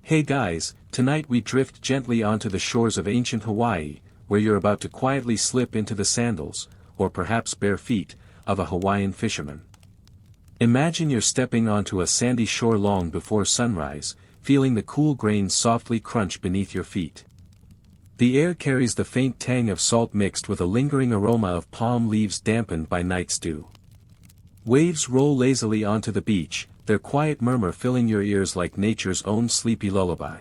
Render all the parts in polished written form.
Hey guys, tonight we drift gently onto the shores of ancient Hawaii, where you're about to quietly slip into the sandals, or perhaps bare feet, of a Hawaiian fisherman. Imagine you're stepping onto a sandy shore long before sunrise, feeling the cool grains softly crunch beneath your feet. The air carries the faint tang of salt mixed with a lingering aroma of palm leaves dampened by night's dew. Waves roll lazily onto the beach, their quiet murmur filling your ears like nature's own sleepy lullaby.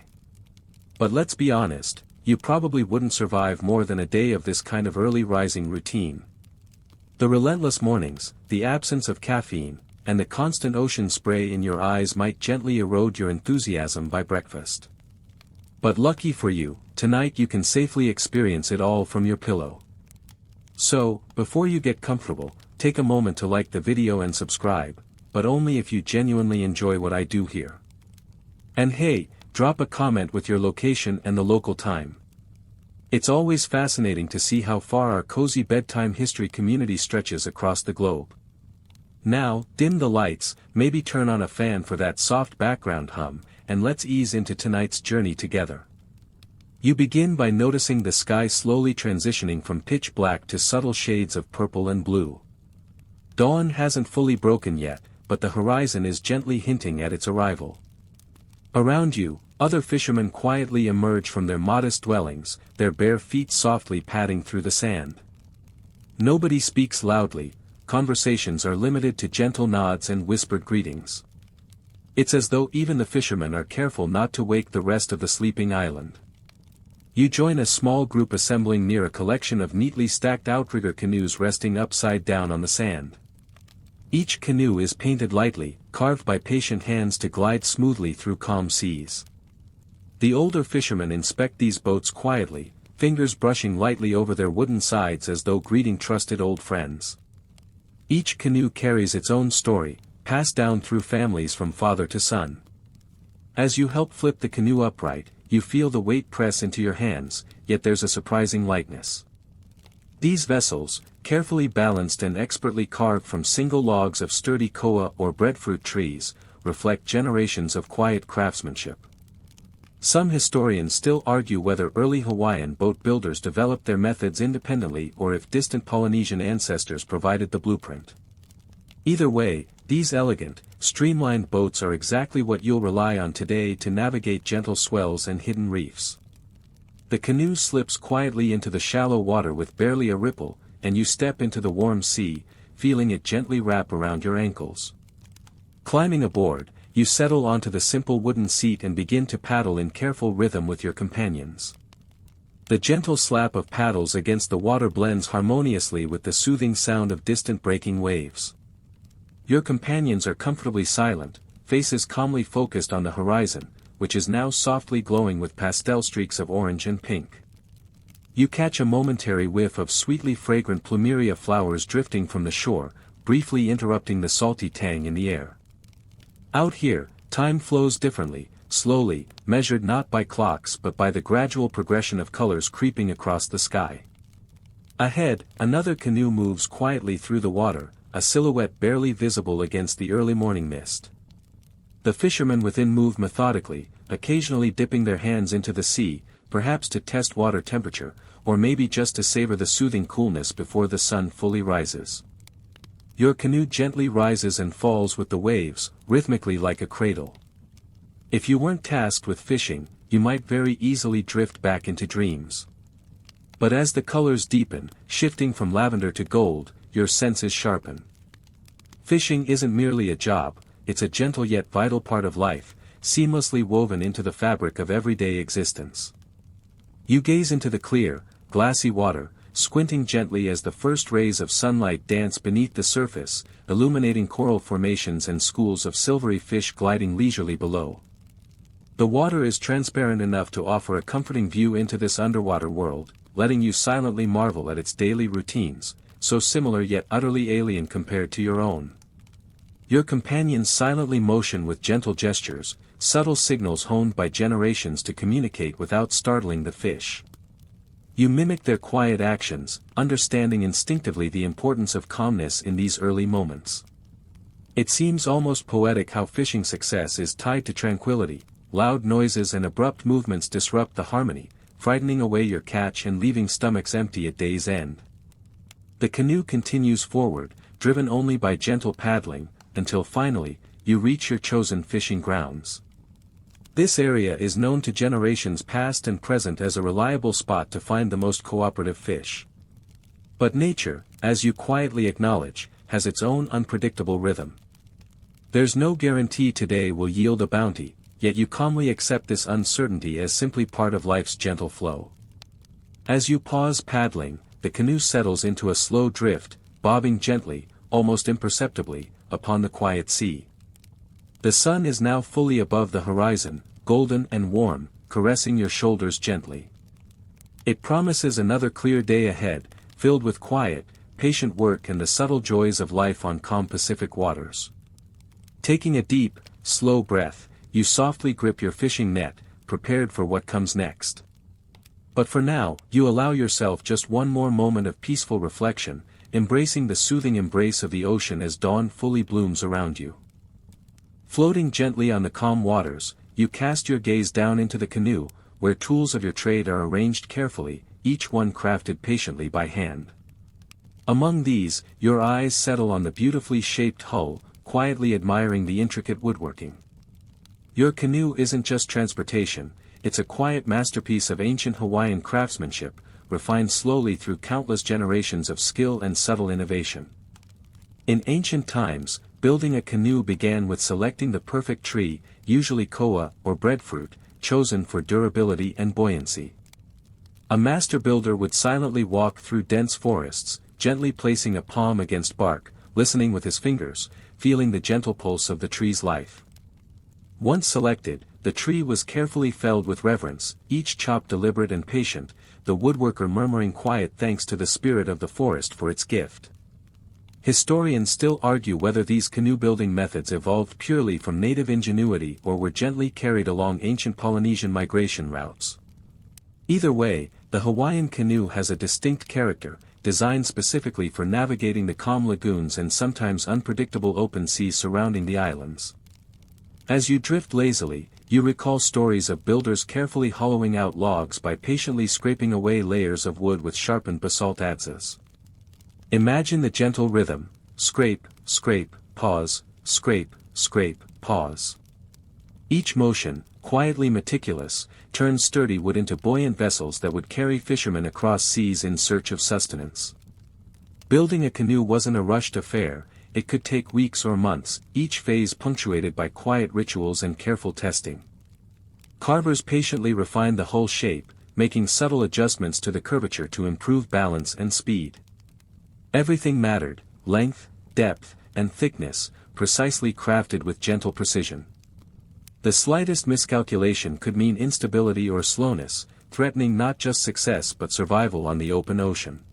But let's be honest, you probably wouldn't survive more than a day of this kind of early rising routine. The relentless mornings, the absence of caffeine, and the constant ocean spray in your eyes might gently erode your enthusiasm by breakfast. But lucky for you, tonight you can safely experience it all from your pillow. So, before you get comfortable, take a moment to like the video and subscribe, but only if you genuinely enjoy what I do here. And hey, drop a comment with your location and the local time. It's always fascinating to see how far our cozy bedtime history community stretches across the globe. Now, dim the lights, maybe turn on a fan for that soft background hum, and let's ease into tonight's journey together. You begin by noticing the sky slowly transitioning from pitch black to subtle shades of purple and blue. Dawn hasn't fully broken yet, but the horizon is gently hinting at its arrival. Around you, other fishermen quietly emerge from their modest dwellings, their bare feet softly padding through the sand. Nobody speaks loudly, conversations are limited to gentle nods and whispered greetings. It's as though even the fishermen are careful not to wake the rest of the sleeping island. You join a small group assembling near a collection of neatly stacked outrigger canoes resting upside down on the sand. Each canoe is painted lightly, carved by patient hands to glide smoothly through calm seas. The older fishermen inspect these boats quietly, fingers brushing lightly over their wooden sides as though greeting trusted old friends. Each canoe carries its own story, passed down through families from father to son. As you help flip the canoe upright, you feel the weight press into your hands, yet there's a surprising lightness. These vessels, carefully balanced and expertly carved from single logs of sturdy koa or breadfruit trees, reflect generations of quiet craftsmanship. Some historians still argue whether early Hawaiian boat builders developed their methods independently or if distant Polynesian ancestors provided the blueprint. Either way, these elegant, streamlined boats are exactly what you'll rely on today to navigate gentle swells and hidden reefs. The canoe slips quietly into the shallow water with barely a ripple, and you step into the warm sea, feeling it gently wrap around your ankles. Climbing aboard, you settle onto the simple wooden seat and begin to paddle in careful rhythm with your companions. The gentle slap of paddles against the water blends harmoniously with the soothing sound of distant breaking waves. Your companions are comfortably silent, faces calmly focused on the horizon, which is now softly glowing with pastel streaks of orange and pink. You catch a momentary whiff of sweetly fragrant plumeria flowers drifting from the shore, briefly interrupting the salty tang in the air. Out here, time flows differently, slowly, measured not by clocks but by the gradual progression of colors creeping across the sky. Ahead, another canoe moves quietly through the water, a silhouette barely visible against the early morning mist. The fishermen within move methodically, occasionally dipping their hands into the sea, perhaps to test water temperature, or maybe just to savor the soothing coolness before the sun fully rises. Your canoe gently rises and falls with the waves, rhythmically like a cradle. If you weren't tasked with fishing, you might very easily drift back into dreams. But as the colors deepen, shifting from lavender to gold, your senses sharpen. Fishing isn't merely a job, it's a gentle yet vital part of life, seamlessly woven into the fabric of everyday existence. You gaze into the clear, glassy water, squinting gently as the first rays of sunlight dance beneath the surface, illuminating coral formations and schools of silvery fish gliding leisurely below. The water is transparent enough to offer a comforting view into this underwater world, letting you silently marvel at its daily routines, so similar yet utterly alien compared to your own. Your companions silently motion with gentle gestures, subtle signals honed by generations to communicate without startling the fish. You mimic their quiet actions, understanding instinctively the importance of calmness in these early moments. It seems almost poetic how fishing success is tied to tranquility, loud noises and abrupt movements disrupt the harmony, frightening away your catch and leaving stomachs empty at day's end. The canoe continues forward, driven only by gentle paddling, until finally, you reach your chosen fishing grounds. This area is known to generations past and present as a reliable spot to find the most cooperative fish. But nature, as you quietly acknowledge, has its own unpredictable rhythm. There's no guarantee today will yield a bounty, yet you calmly accept this uncertainty as simply part of life's gentle flow. As you pause paddling, the canoe settles into a slow drift, bobbing gently, almost imperceptibly, upon the quiet sea. The sun is now fully above the horizon, golden and warm, caressing your shoulders gently. It promises another clear day ahead, filled with quiet, patient work and the subtle joys of life on calm Pacific waters. Taking a deep, slow breath, you softly grip your fishing net, prepared for what comes next. But for now, you allow yourself just one more moment of peaceful reflection, embracing the soothing embrace of the ocean as dawn fully blooms around you. Floating gently on the calm waters, you cast your gaze down into the canoe, where tools of your trade are arranged carefully, each one crafted patiently by hand. Among these, your eyes settle on the beautifully shaped hull, quietly admiring the intricate woodworking. Your canoe isn't just transportation, it's a quiet masterpiece of ancient Hawaiian craftsmanship, refined slowly through countless generations of skill and subtle innovation. In ancient times, building a canoe began with selecting the perfect tree, usually koa or breadfruit, chosen for durability and buoyancy. A master builder would silently walk through dense forests, gently placing a palm against bark, listening with his fingers, feeling the gentle pulse of the tree's life. Once selected, the tree was carefully felled with reverence, each chop deliberate and patient, the woodworker murmuring quiet thanks to the spirit of the forest for its gift. Historians still argue whether these canoe-building methods evolved purely from native ingenuity or were gently carried along ancient Polynesian migration routes. Either way, the Hawaiian canoe has a distinct character, designed specifically for navigating the calm lagoons and sometimes unpredictable open seas surrounding the islands. As you drift lazily, you recall stories of builders carefully hollowing out logs by patiently scraping away layers of wood with sharpened basalt adzes. Imagine the gentle rhythm: scrape, scrape, pause, scrape, scrape, pause. Each motion, quietly meticulous, turns sturdy wood into buoyant vessels that would carry fishermen across seas in search of sustenance. Building a canoe wasn't a rushed affair, it could take weeks or months, each phase punctuated by quiet rituals and careful testing. Carvers patiently refined the hull shape, making subtle adjustments to the curvature to improve balance and speed. Everything mattered: length, depth, and thickness, precisely crafted with gentle precision. The slightest miscalculation could mean instability or slowness, threatening not just success but survival on the open ocean.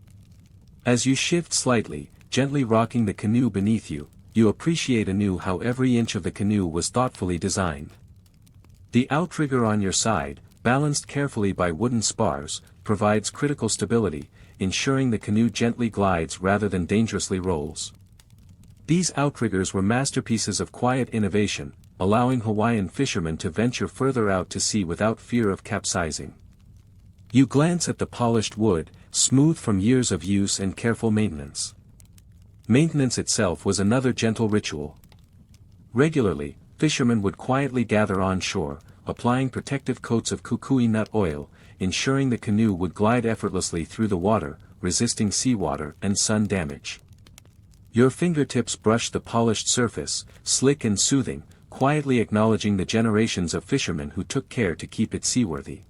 As you shift slightly, gently rocking the canoe beneath you, you appreciate anew how every inch of the canoe was thoughtfully designed. The outrigger on your side, balanced carefully by wooden spars, provides critical stability, ensuring the canoe gently glides rather than dangerously rolls. These outriggers were masterpieces of quiet innovation, allowing Hawaiian fishermen to venture further out to sea without fear of capsizing. You glance at the polished wood, smooth from years of use and careful maintenance. Maintenance itself was another gentle ritual. Regularly, fishermen would quietly gather on shore, applying protective coats of kukui nut oil, ensuring the canoe would glide effortlessly through the water, resisting seawater and sun damage. Your fingertips brush the polished surface, slick and soothing, quietly acknowledging the generations of fishermen who took care to keep it seaworthy.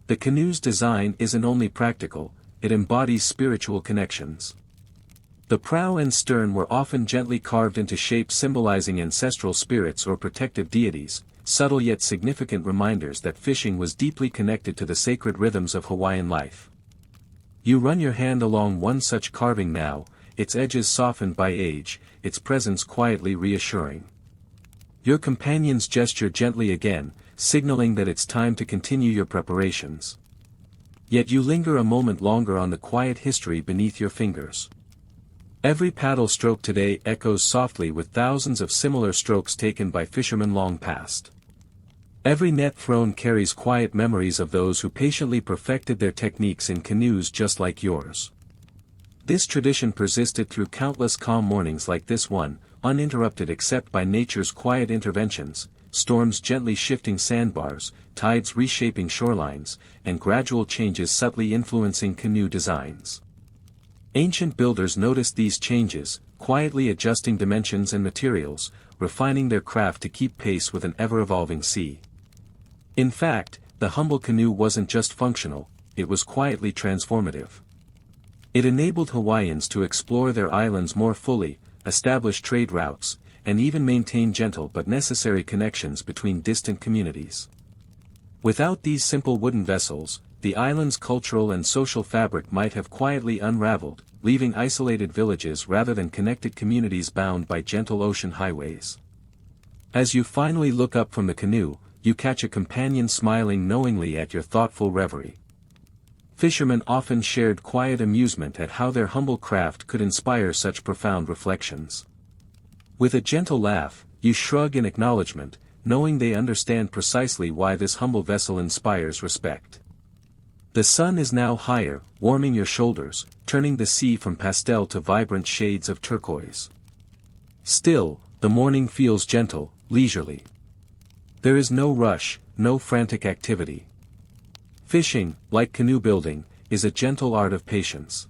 The canoe's design isn't only practical, it embodies spiritual connections. The prow and stern were often gently carved into shape symbolizing ancestral spirits or protective deities, subtle yet significant reminders that fishing was deeply connected to the sacred rhythms of Hawaiian life. You run your hand along one such carving now, its edges softened by age, its presence quietly reassuring. Your companions gesture gently again, signaling that it's time to continue your preparations. Yet you linger a moment longer on the quiet history beneath your fingers. Every paddle stroke today echoes softly with thousands of similar strokes taken by fishermen long past. Every net thrown carries quiet memories of those who patiently perfected their techniques in canoes just like yours. This tradition persisted through countless calm mornings like this one, uninterrupted except by nature's quiet interventions, storms gently shifting sandbars, tides reshaping shorelines, and gradual changes subtly influencing canoe designs. Ancient builders noticed these changes, quietly adjusting dimensions and materials, refining their craft to keep pace with an ever-evolving sea. In fact, the humble canoe wasn't just functional, it was quietly transformative. It enabled Hawaiians to explore their islands more fully, establish trade routes, and even maintain gentle but necessary connections between distant communities. Without these simple wooden vessels, the island's cultural and social fabric might have quietly unraveled, leaving isolated villages rather than connected communities bound by gentle ocean highways. As you finally look up from the canoe, you catch a companion smiling knowingly at your thoughtful reverie. Fishermen often shared quiet amusement at how their humble craft could inspire such profound reflections. With a gentle laugh, you shrug in acknowledgement, knowing they understand precisely why this humble vessel inspires respect. The sun is now higher, warming your shoulders, turning the sea from pastel to vibrant shades of turquoise. Still, the morning feels gentle, leisurely. There is no rush, no frantic activity. Fishing, like canoe building, is a gentle art of patience.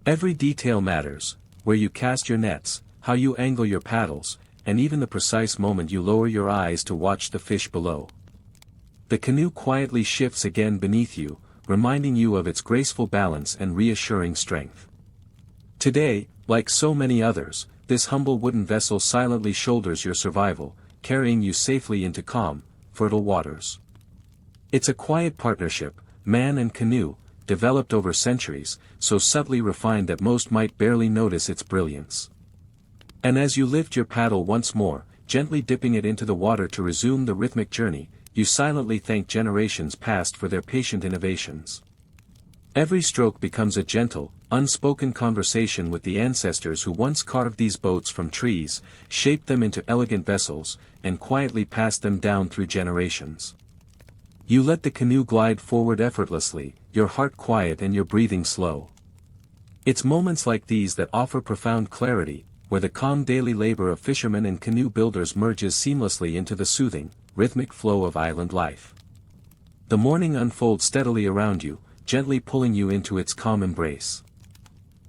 Every detail matters, where you cast your nets, how you angle your paddles, and even the precise moment you lower your eyes to watch the fish below. The canoe quietly shifts again beneath you, reminding you of its graceful balance and reassuring strength. Today, like so many others, this humble wooden vessel silently shoulders your survival, carrying you safely into calm, fertile waters. It's a quiet partnership, man and canoe, developed over centuries, so subtly refined that most might barely notice its brilliance. And as you lift your paddle once more, gently dipping it into the water to resume the rhythmic journey, you silently thank generations past for their patient innovations. Every stroke becomes a gentle, unspoken conversation with the ancestors who once carved these boats from trees, shaped them into elegant vessels, and quietly passed them down through generations. You let the canoe glide forward effortlessly, your heart quiet and your breathing slow. It's moments like these that offer profound clarity, where the calm daily labor of fishermen and canoe builders merges seamlessly into the soothing, rhythmic flow of island life. The morning unfolds steadily around you, gently pulling you into its calm embrace.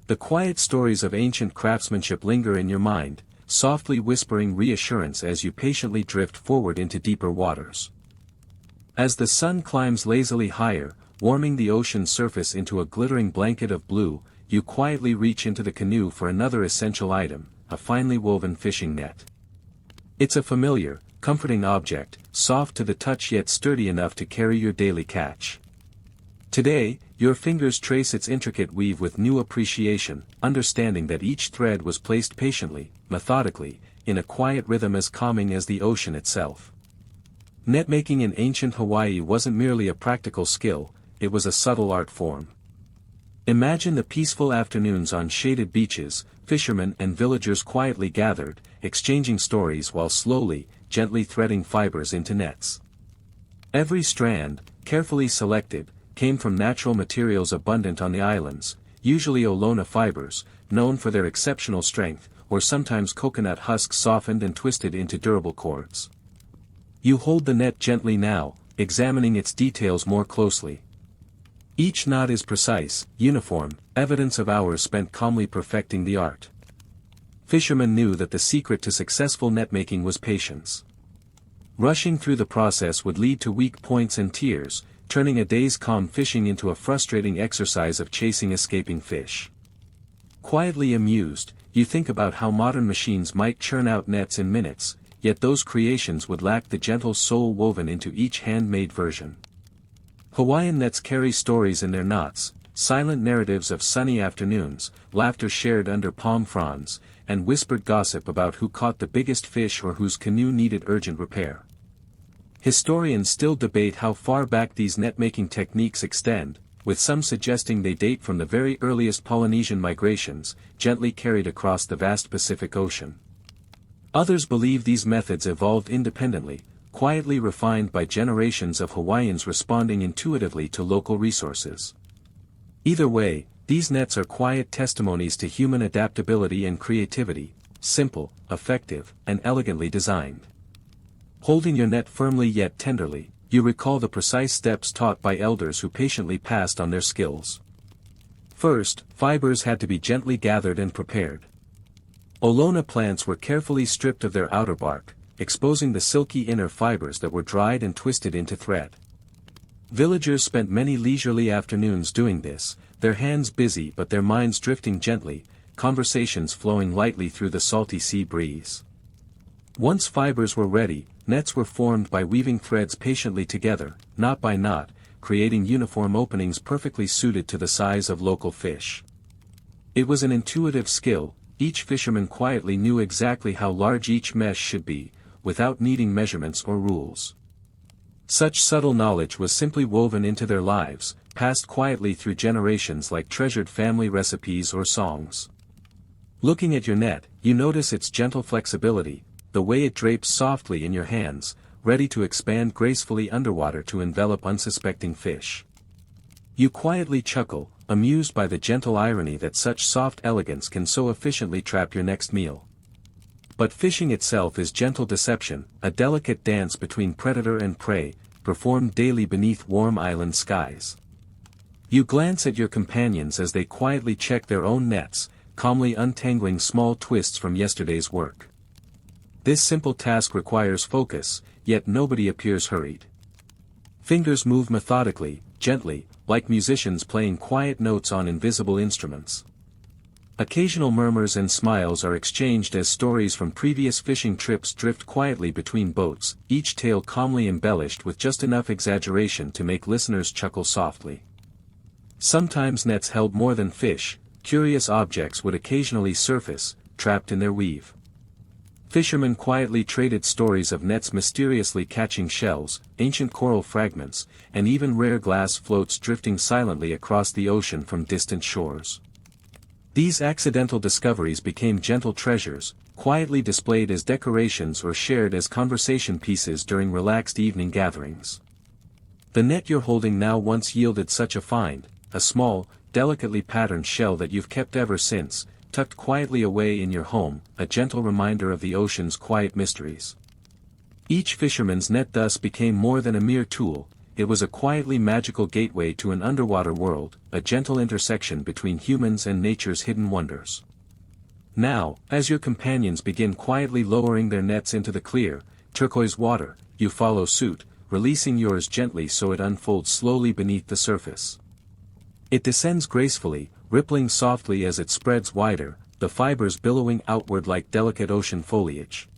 The quiet stories of ancient craftsmanship linger in your mind, softly whispering reassurance as you patiently drift forward into deeper waters. As the sun climbs lazily higher, warming the ocean's surface into a glittering blanket of blue, you quietly reach into the canoe for another essential item, a finely woven fishing net. It's a familiar, comforting object, soft to the touch yet sturdy enough to carry your daily catch. Today, your fingers trace its intricate weave with new appreciation, understanding that each thread was placed patiently, methodically, in a quiet rhythm as calming as the ocean itself. Netmaking in ancient Hawaii wasn't merely a practical skill, it was a subtle art form. Imagine the peaceful afternoons on shaded beaches, fishermen and villagers quietly gathered, exchanging stories while slowly, gently threading fibers into nets. Every strand, carefully selected, came from natural materials abundant on the islands, usually Olona fibers, known for their exceptional strength, or sometimes coconut husks softened and twisted into durable cords. You hold the net gently now, examining its details more closely. Each knot is precise, uniform, evidence of hours spent calmly perfecting the art. Fishermen knew that the secret to successful netmaking was patience. Rushing through the process would lead to weak points and tears, turning a day's calm fishing into a frustrating exercise of chasing escaping fish. Quietly amused, you think about how modern machines might churn out nets in minutes, yet those creations would lack the gentle soul woven into each handmade version. Hawaiian nets carry stories in their knots, silent narratives of sunny afternoons, laughter shared under palm fronds, and whispered gossip about who caught the biggest fish or whose canoe needed urgent repair. Historians still debate how far back these net-making techniques extend, with some suggesting they date from the very earliest Polynesian migrations, gently carried across the vast Pacific Ocean. Others believe these methods evolved independently, quietly refined by generations of Hawaiians responding intuitively to local resources. Either way, these nets are quiet testimonies to human adaptability and creativity, simple, effective, and elegantly designed. Holding your net firmly yet tenderly, you recall the precise steps taught by elders who patiently passed on their skills. First, fibers had to be gently gathered and prepared. Olona plants were carefully stripped of their outer bark, exposing the silky inner fibers that were dried and twisted into thread. Villagers spent many leisurely afternoons doing this, their hands busy but their minds drifting gently, conversations flowing lightly through the salty sea breeze. Once fibers were ready, nets were formed by weaving threads patiently together, knot by knot, creating uniform openings perfectly suited to the size of local fish. It was an intuitive skill, each fisherman quietly knew exactly how large each mesh should be, without needing measurements or rules. Such subtle knowledge was simply woven into their lives, passed quietly through generations like treasured family recipes or songs. Looking at your net, you notice its gentle flexibility, the way it drapes softly in your hands, ready to expand gracefully underwater to envelop unsuspecting fish. You quietly chuckle, amused by the gentle irony that such soft elegance can so efficiently trap your next meal. But fishing itself is gentle deception, a delicate dance between predator and prey, performed daily beneath warm island skies. You glance at your companions as they quietly check their own nets, calmly untangling small twists from yesterday's work. This simple task requires focus, yet nobody appears hurried. Fingers move methodically, gently, like musicians playing quiet notes on invisible instruments. Occasional murmurs and smiles are exchanged as stories from previous fishing trips drift quietly between boats, each tale calmly embellished with just enough exaggeration to make listeners chuckle softly. Sometimes nets held more than fish, curious objects would occasionally surface, trapped in their weave. Fishermen quietly traded stories of nets mysteriously catching shells, ancient coral fragments, and even rare glass floats drifting silently across the ocean from distant shores. These accidental discoveries became gentle treasures, quietly displayed as decorations or shared as conversation pieces during relaxed evening gatherings. The net you're holding now once yielded such a find, a small, delicately patterned shell that you've kept ever since, tucked quietly away in your home, a gentle reminder of the ocean's quiet mysteries. Each fisherman's net thus became more than a mere tool, it was a quietly magical gateway to an underwater world, a gentle intersection between humans and nature's hidden wonders. Now, as your companions begin quietly lowering their nets into the clear, turquoise water, you follow suit, releasing yours gently so it unfolds slowly beneath the surface. It descends gracefully, rippling softly as it spreads wider, the fibers billowing outward like delicate ocean foliage.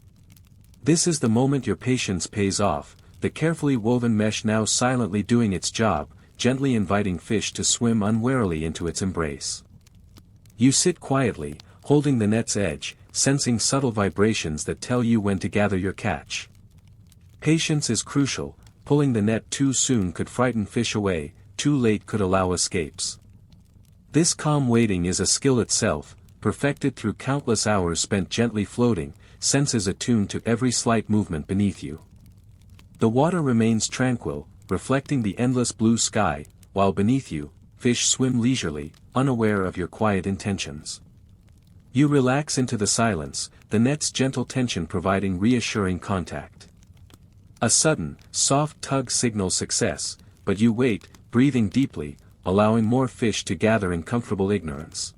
This is the moment your patience pays off, the carefully woven mesh now silently doing its job, gently inviting fish to swim unwarily into its embrace. You sit quietly, holding the net's edge, sensing subtle vibrations that tell you when to gather your catch. Patience is crucial, pulling the net too soon could frighten fish away, too late could allow escapes. This calm waiting is a skill itself, perfected through countless hours spent gently floating, senses attuned to every slight movement beneath you. The water remains tranquil, reflecting the endless blue sky, while beneath you, fish swim leisurely, unaware of your quiet intentions. You relax into the silence, the net's gentle tension providing reassuring contact. A sudden, soft tug signals success, but you wait, breathing deeply, allowing more fish to gather in comfortable ignorance.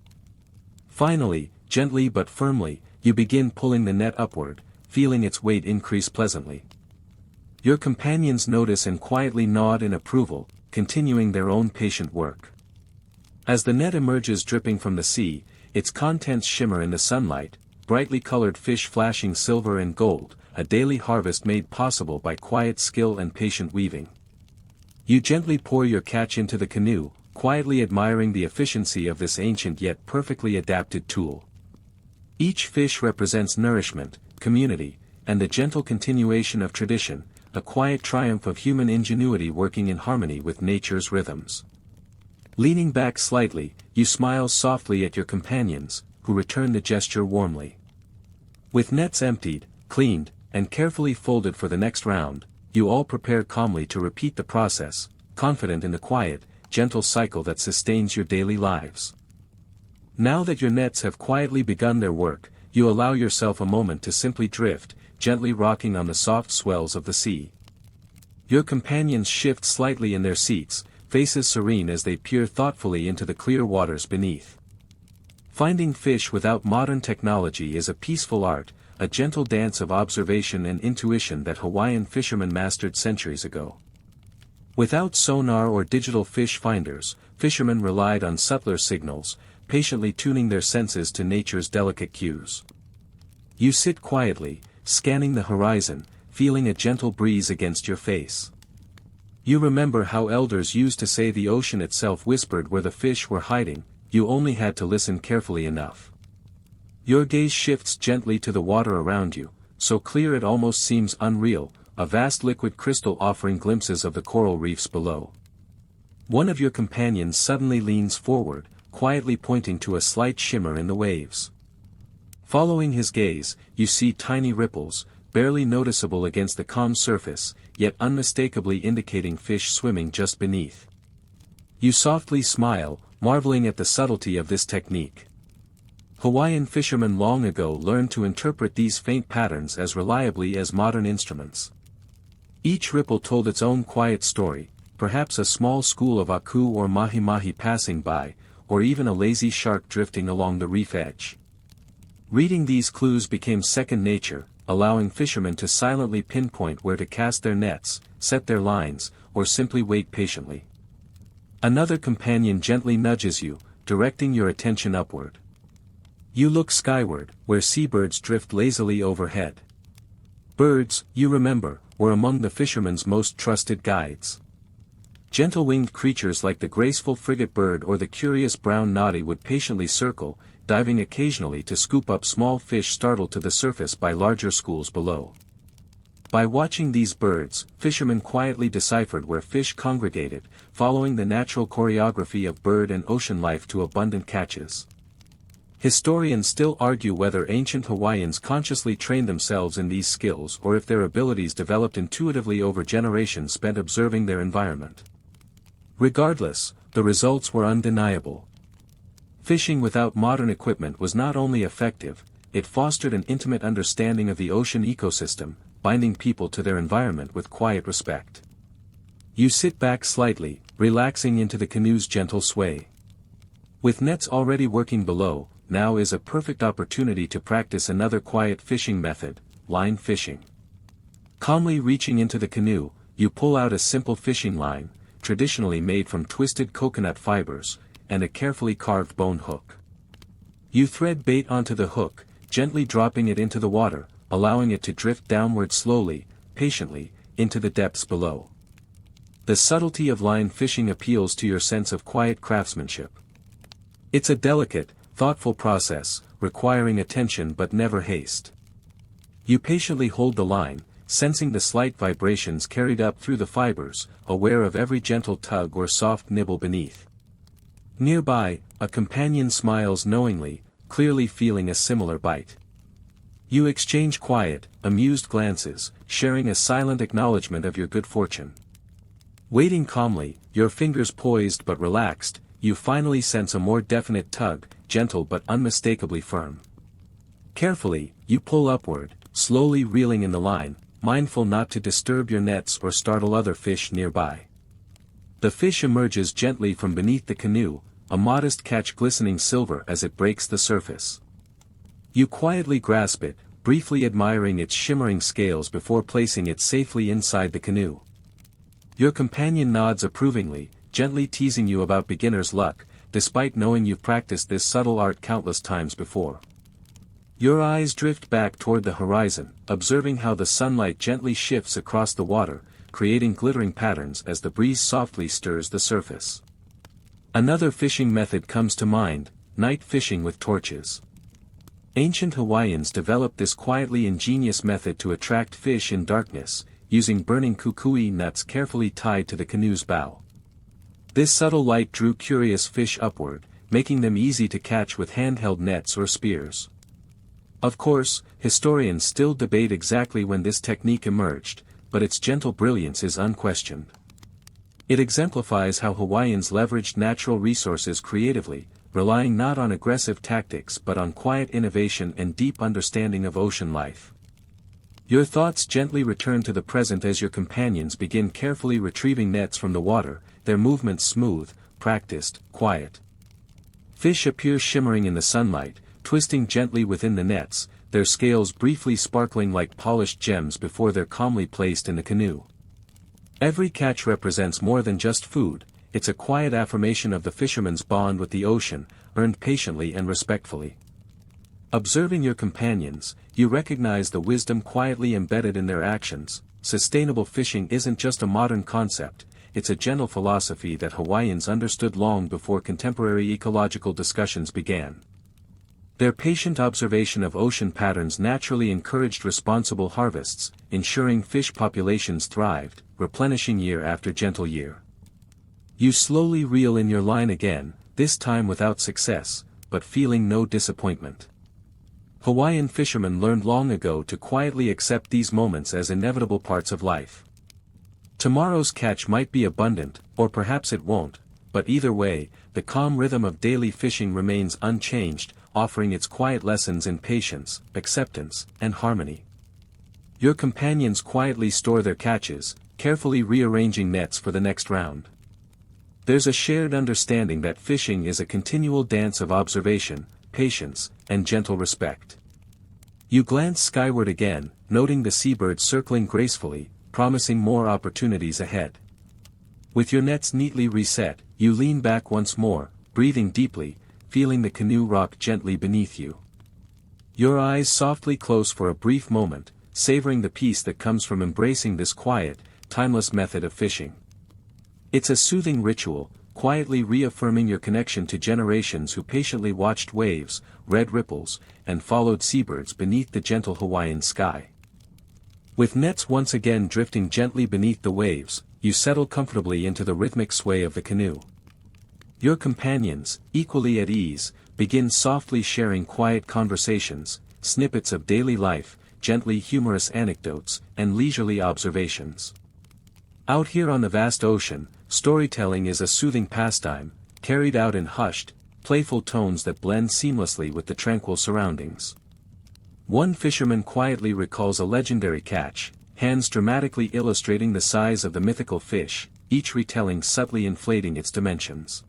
Finally, gently but firmly, you begin pulling the net upward, feeling its weight increase pleasantly. Your companions notice and quietly nod in approval, continuing their own patient work. As the net emerges dripping from the sea, its contents shimmer in the sunlight, brightly colored fish flashing silver and gold, a daily harvest made possible by quiet skill and patient weaving. You gently pour your catch into the canoe, quietly admiring the efficiency of this ancient yet perfectly adapted tool. Each fish represents nourishment, community, and the gentle continuation of tradition, a quiet triumph of human ingenuity working in harmony with nature's rhythms. Leaning back slightly, you smile softly at your companions, who return the gesture warmly. With nets emptied, cleaned, and carefully folded for the next round, you all prepare calmly to repeat the process, confident in the quiet, gentle cycle that sustains your daily lives. Now that your nets have quietly begun their work, you allow yourself a moment to simply drift, gently rocking on the soft swells of the sea. Your companions shift slightly in their seats, faces serene as they peer thoughtfully into the clear waters beneath. Finding fish without modern technology is a peaceful art, a gentle dance of observation and intuition that Hawaiian fishermen mastered centuries ago. Without sonar or digital fish finders, fishermen relied on subtler signals, patiently tuning their senses to nature's delicate cues. You sit quietly, scanning the horizon, feeling a gentle breeze against your face. You remember how elders used to say the ocean itself whispered where the fish were hiding, you only had to listen carefully enough. Your gaze shifts gently to the water around you, so clear it almost seems unreal, a vast liquid crystal offering glimpses of the coral reefs below. One of your companions suddenly leans forward, quietly pointing to a slight shimmer in the waves. Following his gaze, you see tiny ripples, barely noticeable against the calm surface, yet unmistakably indicating fish swimming just beneath. You softly smile, marveling at the subtlety of this technique. Hawaiian fishermen long ago learned to interpret these faint patterns as reliably as modern instruments. Each ripple told its own quiet story, perhaps a small school of aku or mahi-mahi passing by, or even a lazy shark drifting along the reef edge. Reading these clues became second nature, allowing fishermen to silently pinpoint where to cast their nets, set their lines, or simply wait patiently. Another companion gently nudges you, directing your attention upward. You look skyward, where seabirds drift lazily overhead. Birds, you remember, were among the fishermen's most trusted guides. Gentle-winged creatures like the graceful frigate bird or the curious brown noddy would patiently circle, diving occasionally to scoop up small fish startled to the surface by larger schools below. By watching these birds, fishermen quietly deciphered where fish congregated, following the natural choreography of bird and ocean life to abundant catches. Historians still argue whether ancient Hawaiians consciously trained themselves in these skills or if their abilities developed intuitively over generations spent observing their environment. Regardless, the results were undeniable. Fishing without modern equipment was not only effective, it fostered an intimate understanding of the ocean ecosystem, binding people to their environment with quiet respect. You sit back slightly, relaxing into the canoe's gentle sway. With nets already working below, now is a perfect opportunity to practice another quiet fishing method, line fishing. Calmly reaching into the canoe, you pull out a simple fishing line, traditionally made from twisted coconut fibers, and a carefully carved bone hook. You thread bait onto the hook, gently dropping it into the water, allowing it to drift downward slowly, patiently, into the depths below. The subtlety of line fishing appeals to your sense of quiet craftsmanship. It's a delicate, thoughtful process, requiring attention but never haste. You patiently hold the line, sensing the slight vibrations carried up through the fibers, aware of every gentle tug or soft nibble beneath. Nearby, a companion smiles knowingly, clearly feeling a similar bite. You exchange quiet, amused glances, sharing a silent acknowledgement of your good fortune. Waiting calmly, your fingers poised but relaxed, you finally sense a more definite tug, gentle but unmistakably firm. Carefully, you pull upward, slowly reeling in the line, mindful not to disturb your nets or startle other fish nearby. The fish emerges gently from beneath the canoe, a modest catch glistening silver as it breaks the surface. You quietly grasp it, briefly admiring its shimmering scales before placing it safely inside the canoe. Your companion nods approvingly, gently teasing you about beginner's luck, despite knowing you've practiced this subtle art countless times before. Your eyes drift back toward the horizon, observing how the sunlight gently shifts across the water, creating glittering patterns as the breeze softly stirs the surface. Another fishing method comes to mind, night fishing with torches. Ancient Hawaiians developed this quietly ingenious method to attract fish in darkness, using burning kukui nuts carefully tied to the canoe's bow. This subtle light drew curious fish upward, making them easy to catch with handheld nets or spears. Of course, historians still debate exactly when this technique emerged, but its gentle brilliance is unquestioned. It exemplifies how Hawaiians leveraged natural resources creatively, relying not on aggressive tactics but on quiet innovation and deep understanding of ocean life. Your thoughts gently return to the present as your companions begin carefully retrieving nets from the water, their movements smooth, practiced, quiet. Fish appear shimmering in the sunlight, twisting gently within the nets, their scales briefly sparkling like polished gems before they're calmly placed in the canoe. Every catch represents more than just food, it's a quiet affirmation of the fisherman's bond with the ocean, earned patiently and respectfully. Observing your companions, you recognize the wisdom quietly embedded in their actions. Sustainable fishing isn't just a modern concept, it's a gentle philosophy that Hawaiians understood long before contemporary ecological discussions began. Their patient observation of ocean patterns naturally encouraged responsible harvests, ensuring fish populations thrived, replenishing year after gentle year. You slowly reel in your line again, this time without success, but feeling no disappointment. Hawaiian fishermen learned long ago to quietly accept these moments as inevitable parts of life. Tomorrow's catch might be abundant, or perhaps it won't, but either way, the calm rhythm of daily fishing remains unchanged, offering its quiet lessons in patience, acceptance, and harmony. Your companions quietly store their catches, carefully rearranging nets for the next round. There's a shared understanding that fishing is a continual dance of observation, patience, and gentle respect. You glance skyward again, noting the seabirds circling gracefully, promising more opportunities ahead. With your nets neatly reset, you lean back once more, breathing deeply, feeling the canoe rock gently beneath you. Your eyes softly close for a brief moment, savoring the peace that comes from embracing this quiet, timeless method of fishing. It's a soothing ritual, quietly reaffirming your connection to generations who patiently watched waves, read ripples, and followed seabirds beneath the gentle Hawaiian sky. With nets once again drifting gently beneath the waves, you settle comfortably into the rhythmic sway of the canoe. Your companions, equally at ease, begin softly sharing quiet conversations, snippets of daily life, gently humorous anecdotes, and leisurely observations. Out here on the vast ocean, storytelling is a soothing pastime, carried out in hushed, playful tones that blend seamlessly with the tranquil surroundings. One fisherman quietly recalls a legendary catch, hands dramatically illustrating the size of the mythical fish, each retelling subtly inflating its dimensions.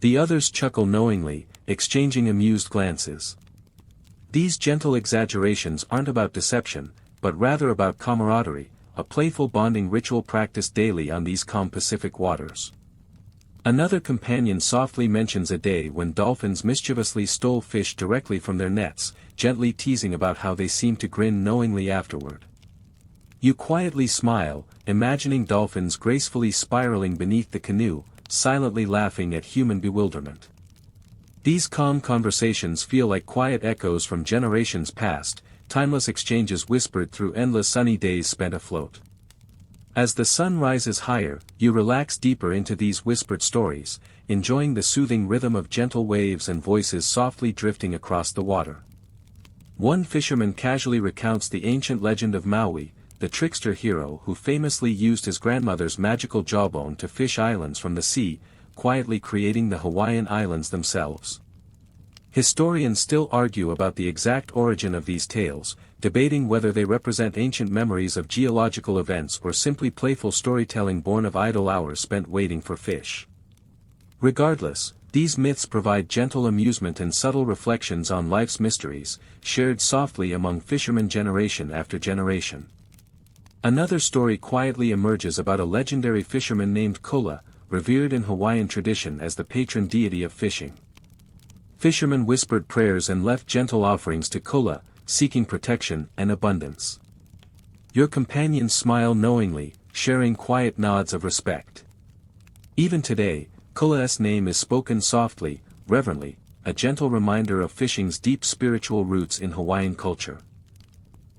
The others chuckle knowingly, exchanging amused glances. These gentle exaggerations aren't about deception, but rather about camaraderie, a playful bonding ritual practiced daily on these calm Pacific waters. Another companion softly mentions a day when dolphins mischievously stole fish directly from their nets, gently teasing about how they seemed to grin knowingly afterward. You quietly smile, imagining dolphins gracefully spiraling beneath the canoe, silently laughing at human bewilderment. These calm conversations feel like quiet echoes from generations past, timeless exchanges whispered through endless sunny days spent afloat. As the sun rises higher, you relax deeper into these whispered stories, enjoying the soothing rhythm of gentle waves and voices softly drifting across the water. One fisherman casually recounts the ancient legend of Maui, the trickster hero who famously used his grandmother's magical jawbone to fish islands from the sea, quietly creating the Hawaiian Islands themselves. Historians still argue about the exact origin of these tales, debating whether they represent ancient memories of geological events or simply playful storytelling born of idle hours spent waiting for fish. Regardless, these myths provide gentle amusement and subtle reflections on life's mysteries, shared softly among fishermen generation after generation. Another story quietly emerges about a legendary fisherman named Kūʻula, revered in Hawaiian tradition as the patron deity of fishing. Fishermen whispered prayers and left gentle offerings to Kūʻula, seeking protection and abundance. Your companions smile knowingly, sharing quiet nods of respect. Even today, Kūʻula's name is spoken softly, reverently, a gentle reminder of fishing's deep spiritual roots in Hawaiian culture.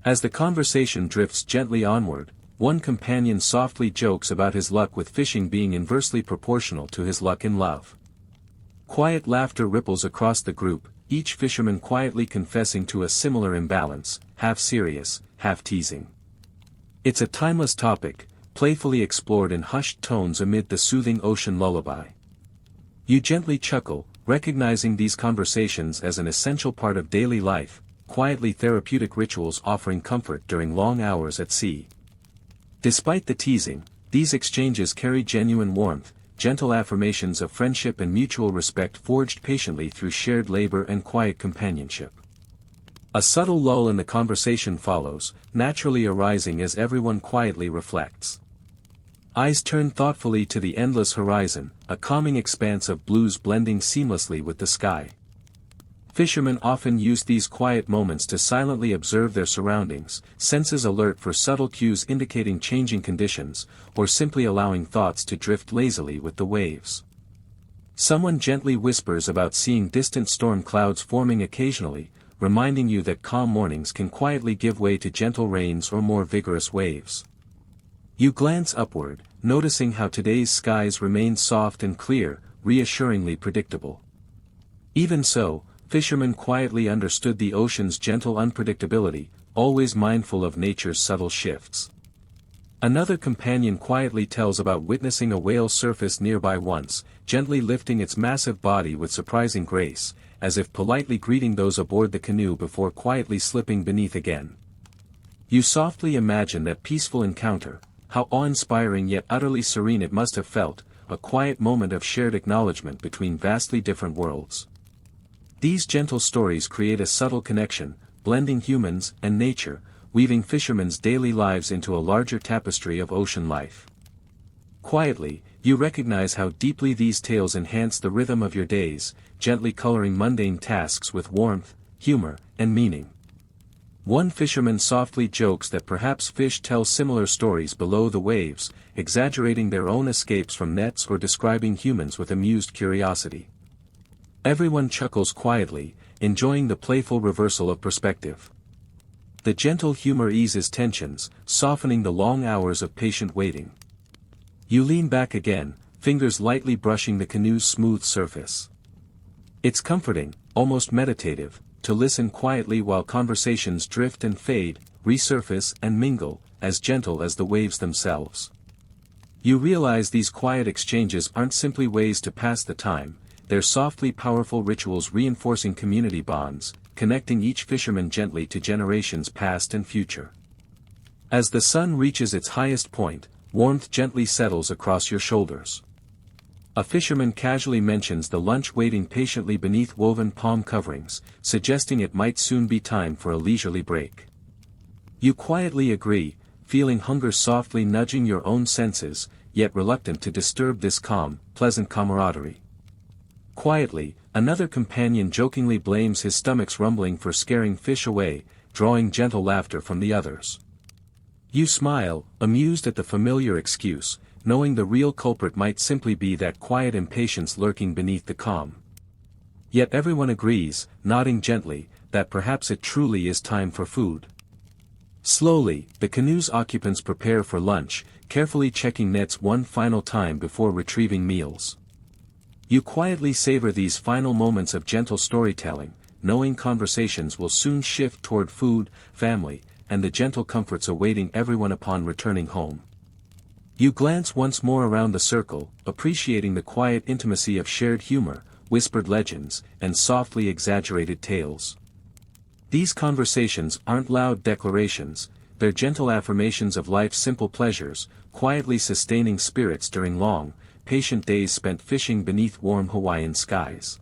As the conversation drifts gently onward, one companion softly jokes about his luck with fishing being inversely proportional to his luck in love. Quiet laughter ripples across the group, each fisherman quietly confessing to a similar imbalance, half serious, half teasing. It's a timeless topic, playfully explored in hushed tones amid the soothing ocean lullaby. You gently chuckle, recognizing these conversations as an essential part of daily life, quietly therapeutic rituals offering comfort during long hours at sea. Despite the teasing, these exchanges carry genuine warmth, gentle affirmations of friendship and mutual respect forged patiently through shared labor and quiet companionship. A subtle lull in the conversation follows, naturally arising as everyone quietly reflects. Eyes turn thoughtfully to the endless horizon, a calming expanse of blues blending seamlessly with the sky. Fishermen often use these quiet moments to silently observe their surroundings, senses alert for subtle cues indicating changing conditions, or simply allowing thoughts to drift lazily with the waves. Someone gently whispers about seeing distant storm clouds forming occasionally, reminding you that calm mornings can quietly give way to gentle rains or more vigorous waves. You glance upward, noticing how today's skies remain soft and clear, reassuringly predictable. Even so, fishermen quietly understood the ocean's gentle unpredictability, always mindful of nature's subtle shifts. Another companion quietly tells about witnessing a whale surface nearby once, gently lifting its massive body with surprising grace, as if politely greeting those aboard the canoe before quietly slipping beneath again. You softly imagine that peaceful encounter, how awe-inspiring yet utterly serene it must have felt, a quiet moment of shared acknowledgement between vastly different worlds. These gentle stories create a subtle connection, blending humans and nature, weaving fishermen's daily lives into a larger tapestry of ocean life. Quietly, you recognize how deeply these tales enhance the rhythm of your days, gently coloring mundane tasks with warmth, humor, and meaning. One fisherman softly jokes that perhaps fish tell similar stories below the waves, exaggerating their own escapes from nets or describing humans with amused curiosity. Everyone chuckles quietly, enjoying the playful reversal of perspective. The gentle humor eases tensions, softening the long hours of patient waiting. You lean back again, fingers lightly brushing the canoe's smooth surface. It's comforting, almost meditative, to listen quietly while conversations drift and fade, resurface and mingle, as gentle as the waves themselves. You realize these quiet exchanges aren't simply ways to pass the time, they're softly powerful rituals reinforcing community bonds, connecting each fisherman gently to generations past and future. As the sun reaches its highest point, warmth gently settles across your shoulders. A fisherman casually mentions the lunch waiting patiently beneath woven palm coverings, suggesting it might soon be time for a leisurely break. You quietly agree, feeling hunger softly nudging your own senses, yet reluctant to disturb this calm, pleasant camaraderie. Quietly, another companion jokingly blames his stomach's rumbling for scaring fish away, drawing gentle laughter from the others. You smile, amused at the familiar excuse, knowing the real culprit might simply be that quiet impatience lurking beneath the calm. Yet everyone agrees, nodding gently, that perhaps it truly is time for food. Slowly, the canoe's occupants prepare for lunch, carefully checking nets one final time before retrieving meals. You quietly savor these final moments of gentle storytelling, knowing conversations will soon shift toward food, family, and the gentle comforts awaiting everyone upon returning home. You glance once more around the circle, appreciating the quiet intimacy of shared humor, whispered legends, and softly exaggerated tales. These conversations aren't loud declarations, they're gentle affirmations of life's simple pleasures, quietly sustaining spirits during long, patient days spent fishing beneath warm Hawaiian skies.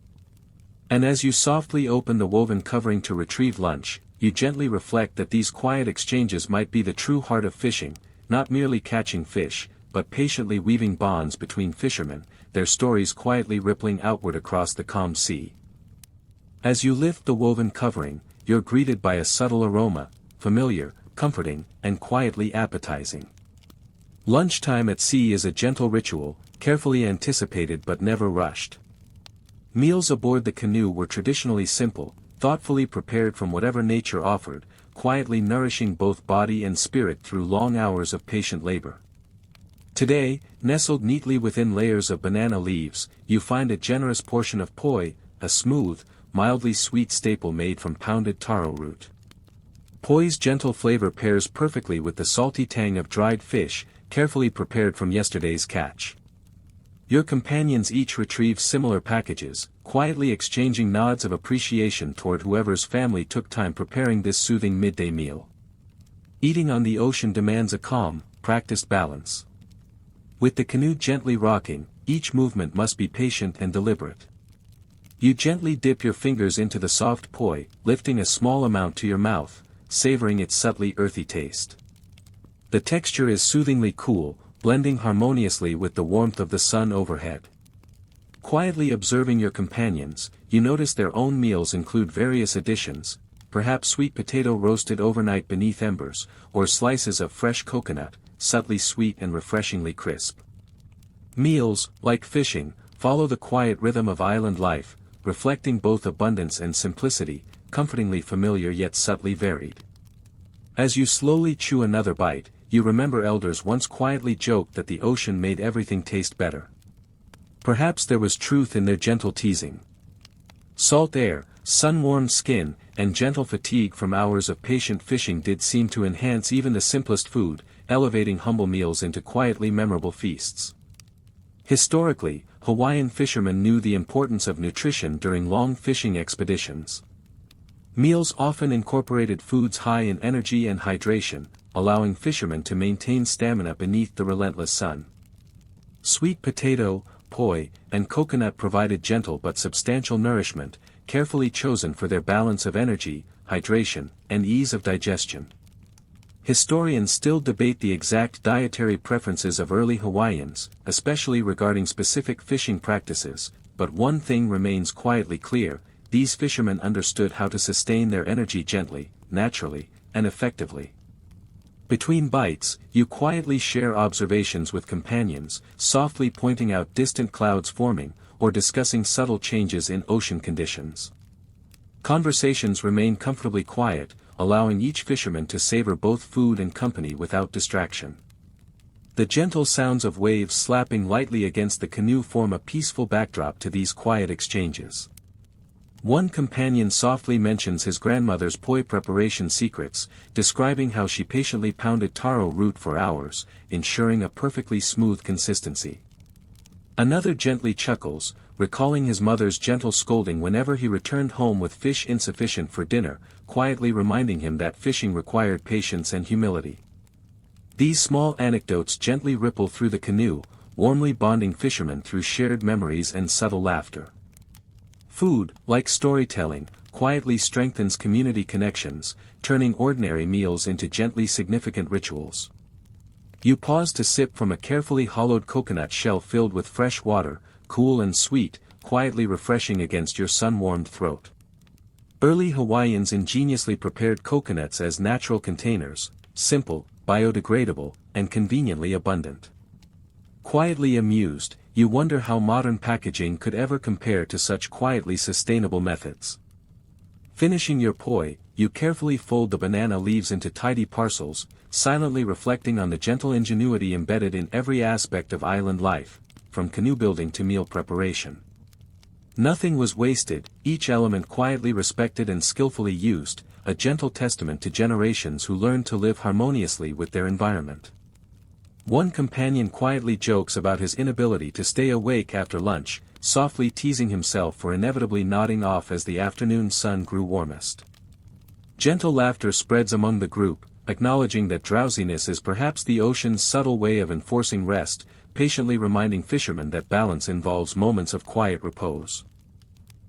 And as you softly open the woven covering to retrieve lunch, you gently reflect that these quiet exchanges might be the true heart of fishing, not merely catching fish, but patiently weaving bonds between fishermen, their stories quietly rippling outward across the calm sea. As you lift the woven covering, you're greeted by a subtle aroma, familiar, comforting, and quietly appetizing. Lunchtime at sea is a gentle ritual, carefully anticipated but never rushed. Meals aboard the canoe were traditionally simple, thoughtfully prepared from whatever nature offered, quietly nourishing both body and spirit through long hours of patient labor. Today, nestled neatly within layers of banana leaves, you find a generous portion of poi, a smooth, mildly sweet staple made from pounded taro root. Poi's gentle flavor pairs perfectly with the salty tang of dried fish, carefully prepared from yesterday's catch. Your companions each retrieve similar packages, quietly exchanging nods of appreciation toward whoever's family took time preparing this soothing midday meal. Eating on the ocean demands a calm, practiced balance. With the canoe gently rocking, each movement must be patient and deliberate. You gently dip your fingers into the soft poi, lifting a small amount to your mouth, savoring its subtly earthy taste. The texture is soothingly cool, blending harmoniously with the warmth of the sun overhead. Quietly observing your companions, you notice their own meals include various additions, perhaps sweet potato roasted overnight beneath embers, or slices of fresh coconut, subtly sweet and refreshingly crisp. Meals, like fishing, follow the quiet rhythm of island life, reflecting both abundance and simplicity, comfortingly familiar yet subtly varied. As you slowly chew another bite, you remember elders once quietly joked that the ocean made everything taste better. Perhaps there was truth in their gentle teasing. Salt air, sun-warmed skin, and gentle fatigue from hours of patient fishing did seem to enhance even the simplest food, elevating humble meals into quietly memorable feasts. Historically, Hawaiian fishermen knew the importance of nutrition during long fishing expeditions. Meals often incorporated foods high in energy and hydration, allowing fishermen to maintain stamina beneath the relentless sun. Sweet potato, poi, and coconut provided gentle but substantial nourishment, carefully chosen for their balance of energy, hydration, and ease of digestion. Historians still debate the exact dietary preferences of early Hawaiians, especially regarding specific fishing practices, but one thing remains quietly clear: these fishermen understood how to sustain their energy gently, naturally, and effectively. Between bites, you quietly share observations with companions, softly pointing out distant clouds forming, or discussing subtle changes in ocean conditions. Conversations remain comfortably quiet, allowing each fisherman to savor both food and company without distraction. The gentle sounds of waves slapping lightly against the canoe form a peaceful backdrop to these quiet exchanges. One companion softly mentions his grandmother's poi preparation secrets, describing how she patiently pounded taro root for hours, ensuring a perfectly smooth consistency. Another gently chuckles, recalling his mother's gentle scolding whenever he returned home with fish insufficient for dinner, quietly reminding him that fishing required patience and humility. These small anecdotes gently ripple through the canoe, warmly bonding fishermen through shared memories and subtle laughter. Food, like storytelling, quietly strengthens community connections, turning ordinary meals into gently significant rituals. You pause to sip from a carefully hollowed coconut shell filled with fresh water, cool and sweet, quietly refreshing against your sun-warmed throat. Early Hawaiians ingeniously prepared coconuts as natural containers, simple, biodegradable, and conveniently abundant. Quietly amused, you wonder how modern packaging could ever compare to such quietly sustainable methods. Finishing your poi, you carefully fold the banana leaves into tidy parcels, silently reflecting on the gentle ingenuity embedded in every aspect of island life, from canoe building to meal preparation. Nothing was wasted, each element quietly respected and skillfully used, a gentle testament to generations who learned to live harmoniously with their environment. One companion quietly jokes about his inability to stay awake after lunch, softly teasing himself for inevitably nodding off as the afternoon sun grew warmest. Gentle laughter spreads among the group, acknowledging that drowsiness is perhaps the ocean's subtle way of enforcing rest, patiently reminding fishermen that balance involves moments of quiet repose.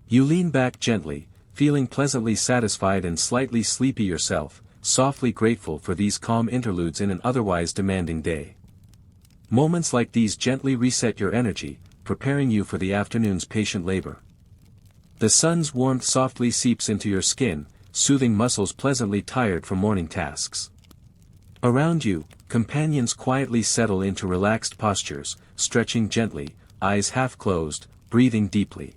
You lean back gently, feeling pleasantly satisfied and slightly sleepy yourself, softly grateful for these calm interludes in an otherwise demanding day. Moments like these gently reset your energy, preparing you for the afternoon's patient labor. The sun's warmth softly seeps into your skin, soothing muscles pleasantly tired from morning tasks. Around you, companions quietly settle into relaxed postures, stretching gently, eyes half closed, breathing deeply.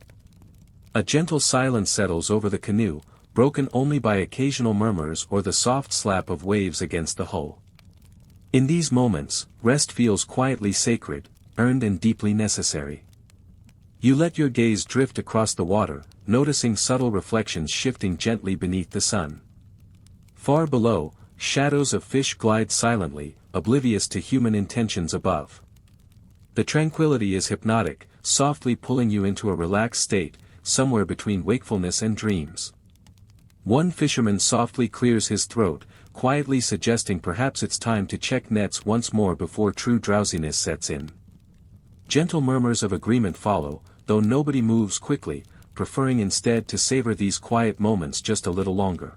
A gentle silence settles over the canoe, broken only by occasional murmurs or the soft slap of waves against the hull. In these moments, rest feels quietly sacred, earned and deeply necessary. You let your gaze drift across the water, noticing subtle reflections shifting gently beneath the sun. Far below, shadows of fish glide silently, oblivious to human intentions above. The tranquility is hypnotic, softly pulling you into a relaxed state, somewhere between wakefulness and dreams. One fisherman softly clears his throat, quietly suggesting perhaps it's time to check nets once more before true drowsiness sets in. Gentle murmurs of agreement follow, though nobody moves quickly, preferring instead to savor these quiet moments just a little longer.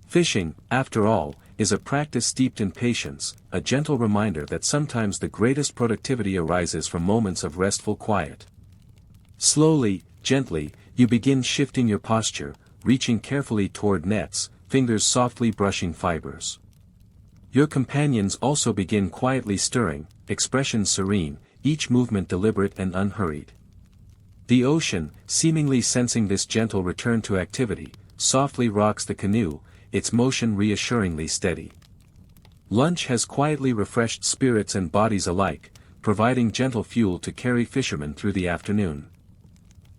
Fishing, after all, is a practice steeped in patience, a gentle reminder that sometimes the greatest productivity arises from moments of restful quiet. Slowly, gently, you begin shifting your posture, reaching carefully toward nets, fingers softly brushing fibers. Your companions also begin quietly stirring, expressions serene, each movement deliberate and unhurried. The ocean, seemingly sensing this gentle return to activity, softly rocks the canoe, its motion reassuringly steady. Lunch has quietly refreshed spirits and bodies alike, providing gentle fuel to carry fishermen through the afternoon.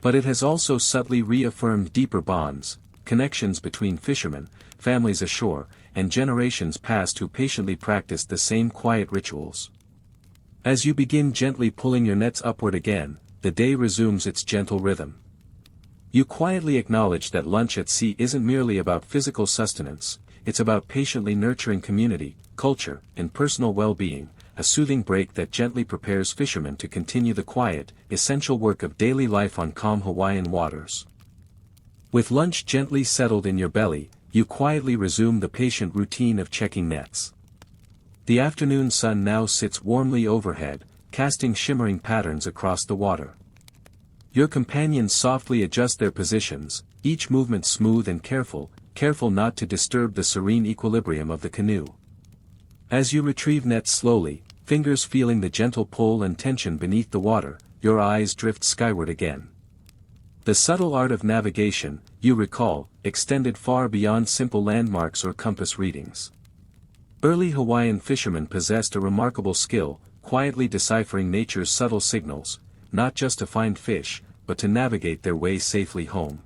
But it has also subtly reaffirmed deeper bonds, connections between fishermen, families ashore, and generations past who patiently practiced the same quiet rituals. As you begin gently pulling your nets upward again, the day resumes its gentle rhythm. You quietly acknowledge that lunch at sea isn't merely about physical sustenance, it's about patiently nurturing community, culture, and personal well-being, a soothing break that gently prepares fishermen to continue the quiet, essential work of daily life on calm Hawaiian waters. With lunch gently settled in your belly, you quietly resume the patient routine of checking nets. The afternoon sun now sits warmly overhead, casting shimmering patterns across the water. Your companions softly adjust their positions, each movement smooth and careful not to disturb the serene equilibrium of the canoe. As you retrieve nets slowly, fingers feeling the gentle pull and tension beneath the water, your eyes drift skyward again. The subtle art of navigation, you recall, extended far beyond simple landmarks or compass readings. Early Hawaiian fishermen possessed a remarkable skill, quietly deciphering nature's subtle signals, not just to find fish, but to navigate their way safely home.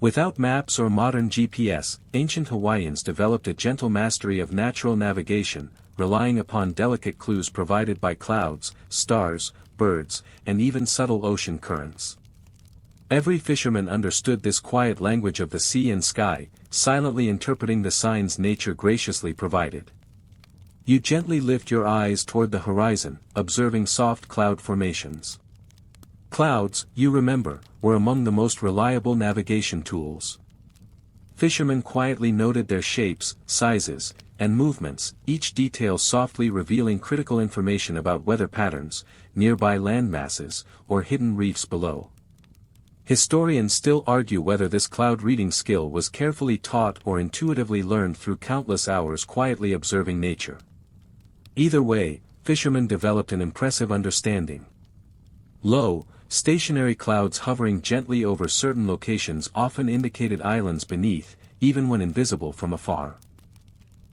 Without maps or modern GPS, ancient Hawaiians developed a gentle mastery of natural navigation, relying upon delicate clues provided by clouds, stars, birds, and even subtle ocean currents. Every fisherman understood this quiet language of the sea and sky, silently interpreting the signs nature graciously provided. You gently lift your eyes toward the horizon, observing soft cloud formations. Clouds, you remember, were among the most reliable navigation tools. Fishermen quietly noted their shapes, sizes, and movements, each detail softly revealing critical information about weather patterns, nearby land masses, or hidden reefs below. Historians still argue whether this cloud-reading skill was carefully taught or intuitively learned through countless hours quietly observing nature. Either way, fishermen developed an impressive understanding. Low, stationary clouds hovering gently over certain locations often indicated islands beneath, even when invisible from afar.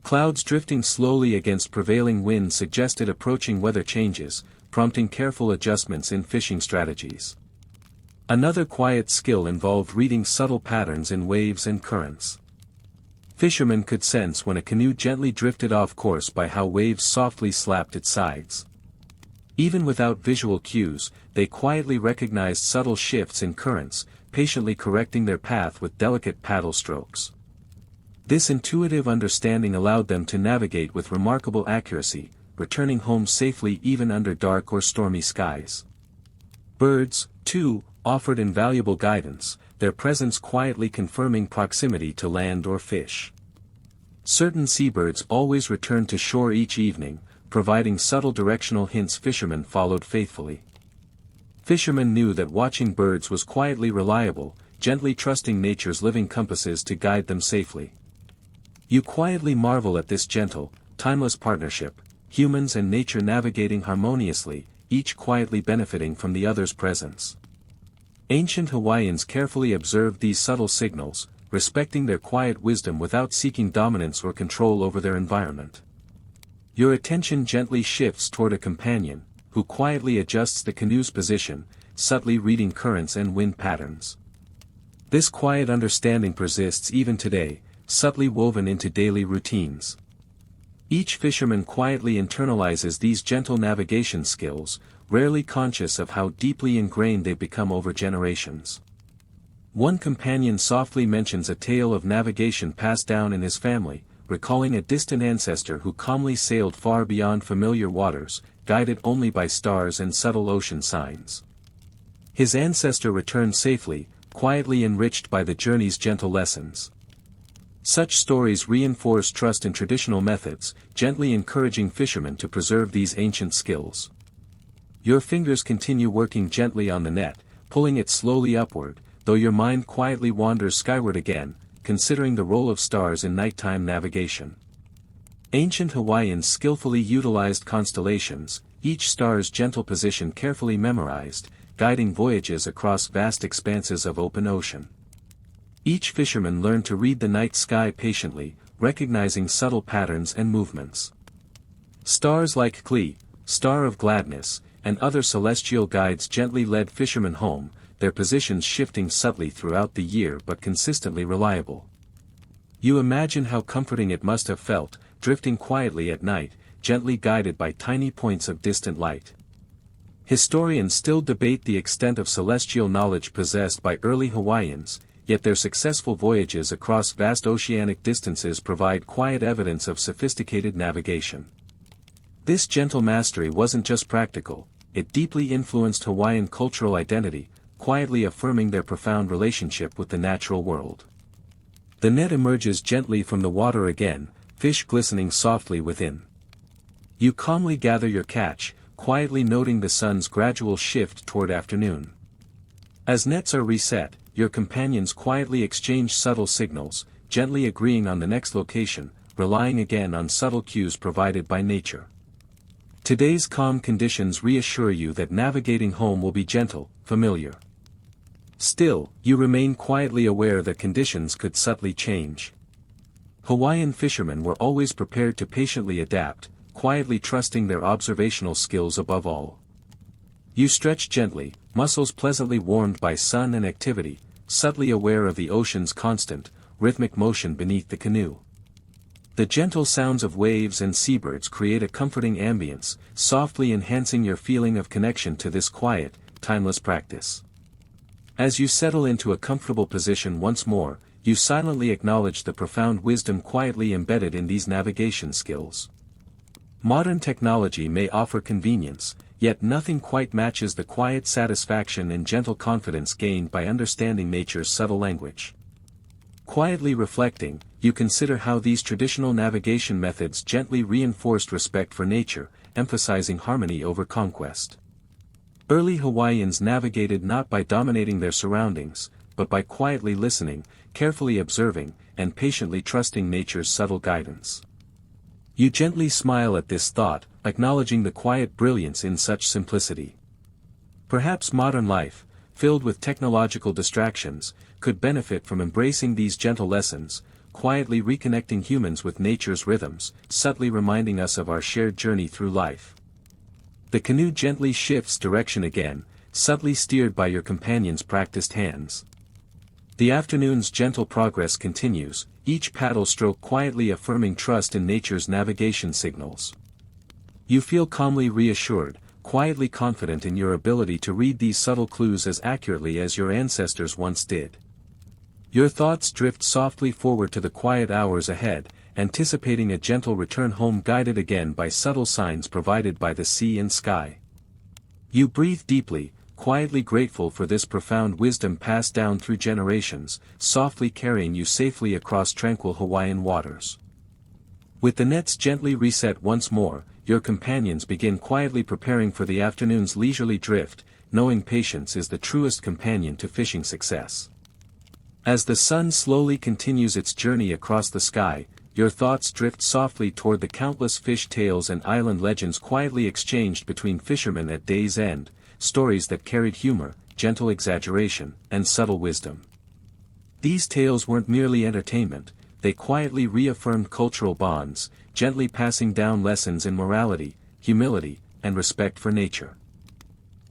Clouds drifting slowly against prevailing wind suggested approaching weather changes, prompting careful adjustments in fishing strategies. Another quiet skill involved reading subtle patterns in waves and currents. Fishermen could sense when a canoe gently drifted off course by how waves softly slapped its sides. Even without visual cues, they quietly recognized subtle shifts in currents, patiently correcting their path with delicate paddle strokes. This intuitive understanding allowed them to navigate with remarkable accuracy, returning home safely even under dark or stormy skies. Birds, too, offered invaluable guidance, their presence quietly confirming proximity to land or fish. Certain seabirds always returned to shore each evening, providing subtle directional hints fishermen followed faithfully. Fishermen knew that watching birds was quietly reliable, gently trusting nature's living compasses to guide them safely. You quietly marvel at this gentle, timeless partnership, humans and nature navigating harmoniously, each quietly benefiting from the other's presence. Ancient Hawaiians carefully observed these subtle signals, respecting their quiet wisdom without seeking dominance or control over their environment. Your attention gently shifts toward a companion, who quietly adjusts the canoe's position, subtly reading currents and wind patterns. This quiet understanding persists even today, subtly woven into daily routines. Each fisherman quietly internalizes these gentle navigation skills, rarely conscious of how deeply ingrained they've become over generations. One companion softly mentions a tale of navigation passed down in his family, recalling a distant ancestor who calmly sailed far beyond familiar waters, guided only by stars and subtle ocean signs. His ancestor returned safely, quietly enriched by the journey's gentle lessons. Such stories reinforce trust in traditional methods, gently encouraging fishermen to preserve these ancient skills. Your fingers continue working gently on the net, pulling it slowly upward, though your mind quietly wanders skyward again, considering the role of stars in nighttime navigation. Ancient Hawaiians skillfully utilized constellations, each star's gentle position carefully memorized, guiding voyages across vast expanses of open ocean. Each fisherman learned to read the night sky patiently, recognizing subtle patterns and movements. Stars like Kūʻula, Star of Gladness, and other celestial guides gently led fishermen home, their positions shifting subtly throughout the year but consistently reliable. You imagine how comforting it must have felt, drifting quietly at night, gently guided by tiny points of distant light. Historians still debate the extent of celestial knowledge possessed by early Hawaiians, yet their successful voyages across vast oceanic distances provide quiet evidence of sophisticated navigation. This gentle mastery wasn't just practical, it deeply influenced Hawaiian cultural identity, quietly affirming their profound relationship with the natural world. The net emerges gently from the water again, fish glistening softly within. You calmly gather your catch, quietly noting the sun's gradual shift toward afternoon. As nets are reset, your companions quietly exchange subtle signals, gently agreeing on the next location, relying again on subtle cues provided by nature. Today's calm conditions reassure you that navigating home will be gentle, familiar. Still, you remain quietly aware that conditions could subtly change. Hawaiian fishermen were always prepared to patiently adapt, quietly trusting their observational skills above all. You stretch gently, muscles pleasantly warmed by sun and activity, subtly aware of the ocean's constant, rhythmic motion beneath the canoe. The gentle sounds of waves and seabirds create a comforting ambience, softly enhancing your feeling of connection to this quiet, timeless practice. As you settle into a comfortable position once more, you silently acknowledge the profound wisdom quietly embedded in these navigation skills. Modern technology may offer convenience, yet nothing quite matches the quiet satisfaction and gentle confidence gained by understanding nature's subtle language. Quietly reflecting, you consider how these traditional navigation methods gently reinforced respect for nature, emphasizing harmony over conquest. Early Hawaiians navigated not by dominating their surroundings, but by quietly listening, carefully observing, and patiently trusting nature's subtle guidance. You gently smile at this thought, acknowledging the quiet brilliance in such simplicity. Perhaps modern life, filled with technological distractions, could benefit from embracing these gentle lessons, quietly reconnecting humans with nature's rhythms, subtly reminding us of our shared journey through life. The canoe gently shifts direction again, subtly steered by your companion's practiced hands. The afternoon's gentle progress continues, each paddle stroke quietly affirming trust in nature's navigation signals. You feel calmly reassured, quietly confident in your ability to read these subtle clues as accurately as your ancestors once did. Your thoughts drift softly forward to the quiet hours ahead, anticipating a gentle return home guided again by subtle signs provided by the sea and sky. You breathe deeply, quietly grateful for this profound wisdom passed down through generations, softly carrying you safely across tranquil Hawaiian waters. With the nets gently reset once more, your companions begin quietly preparing for the afternoon's leisurely drift, knowing patience is the truest companion to fishing success. As the sun slowly continues its journey across the sky, your thoughts drift softly toward the countless fish tales and island legends quietly exchanged between fishermen at day's end, stories that carried humor, gentle exaggeration, and subtle wisdom. These tales weren't merely entertainment, they quietly reaffirmed cultural bonds, gently passing down lessons in morality, humility, and respect for nature.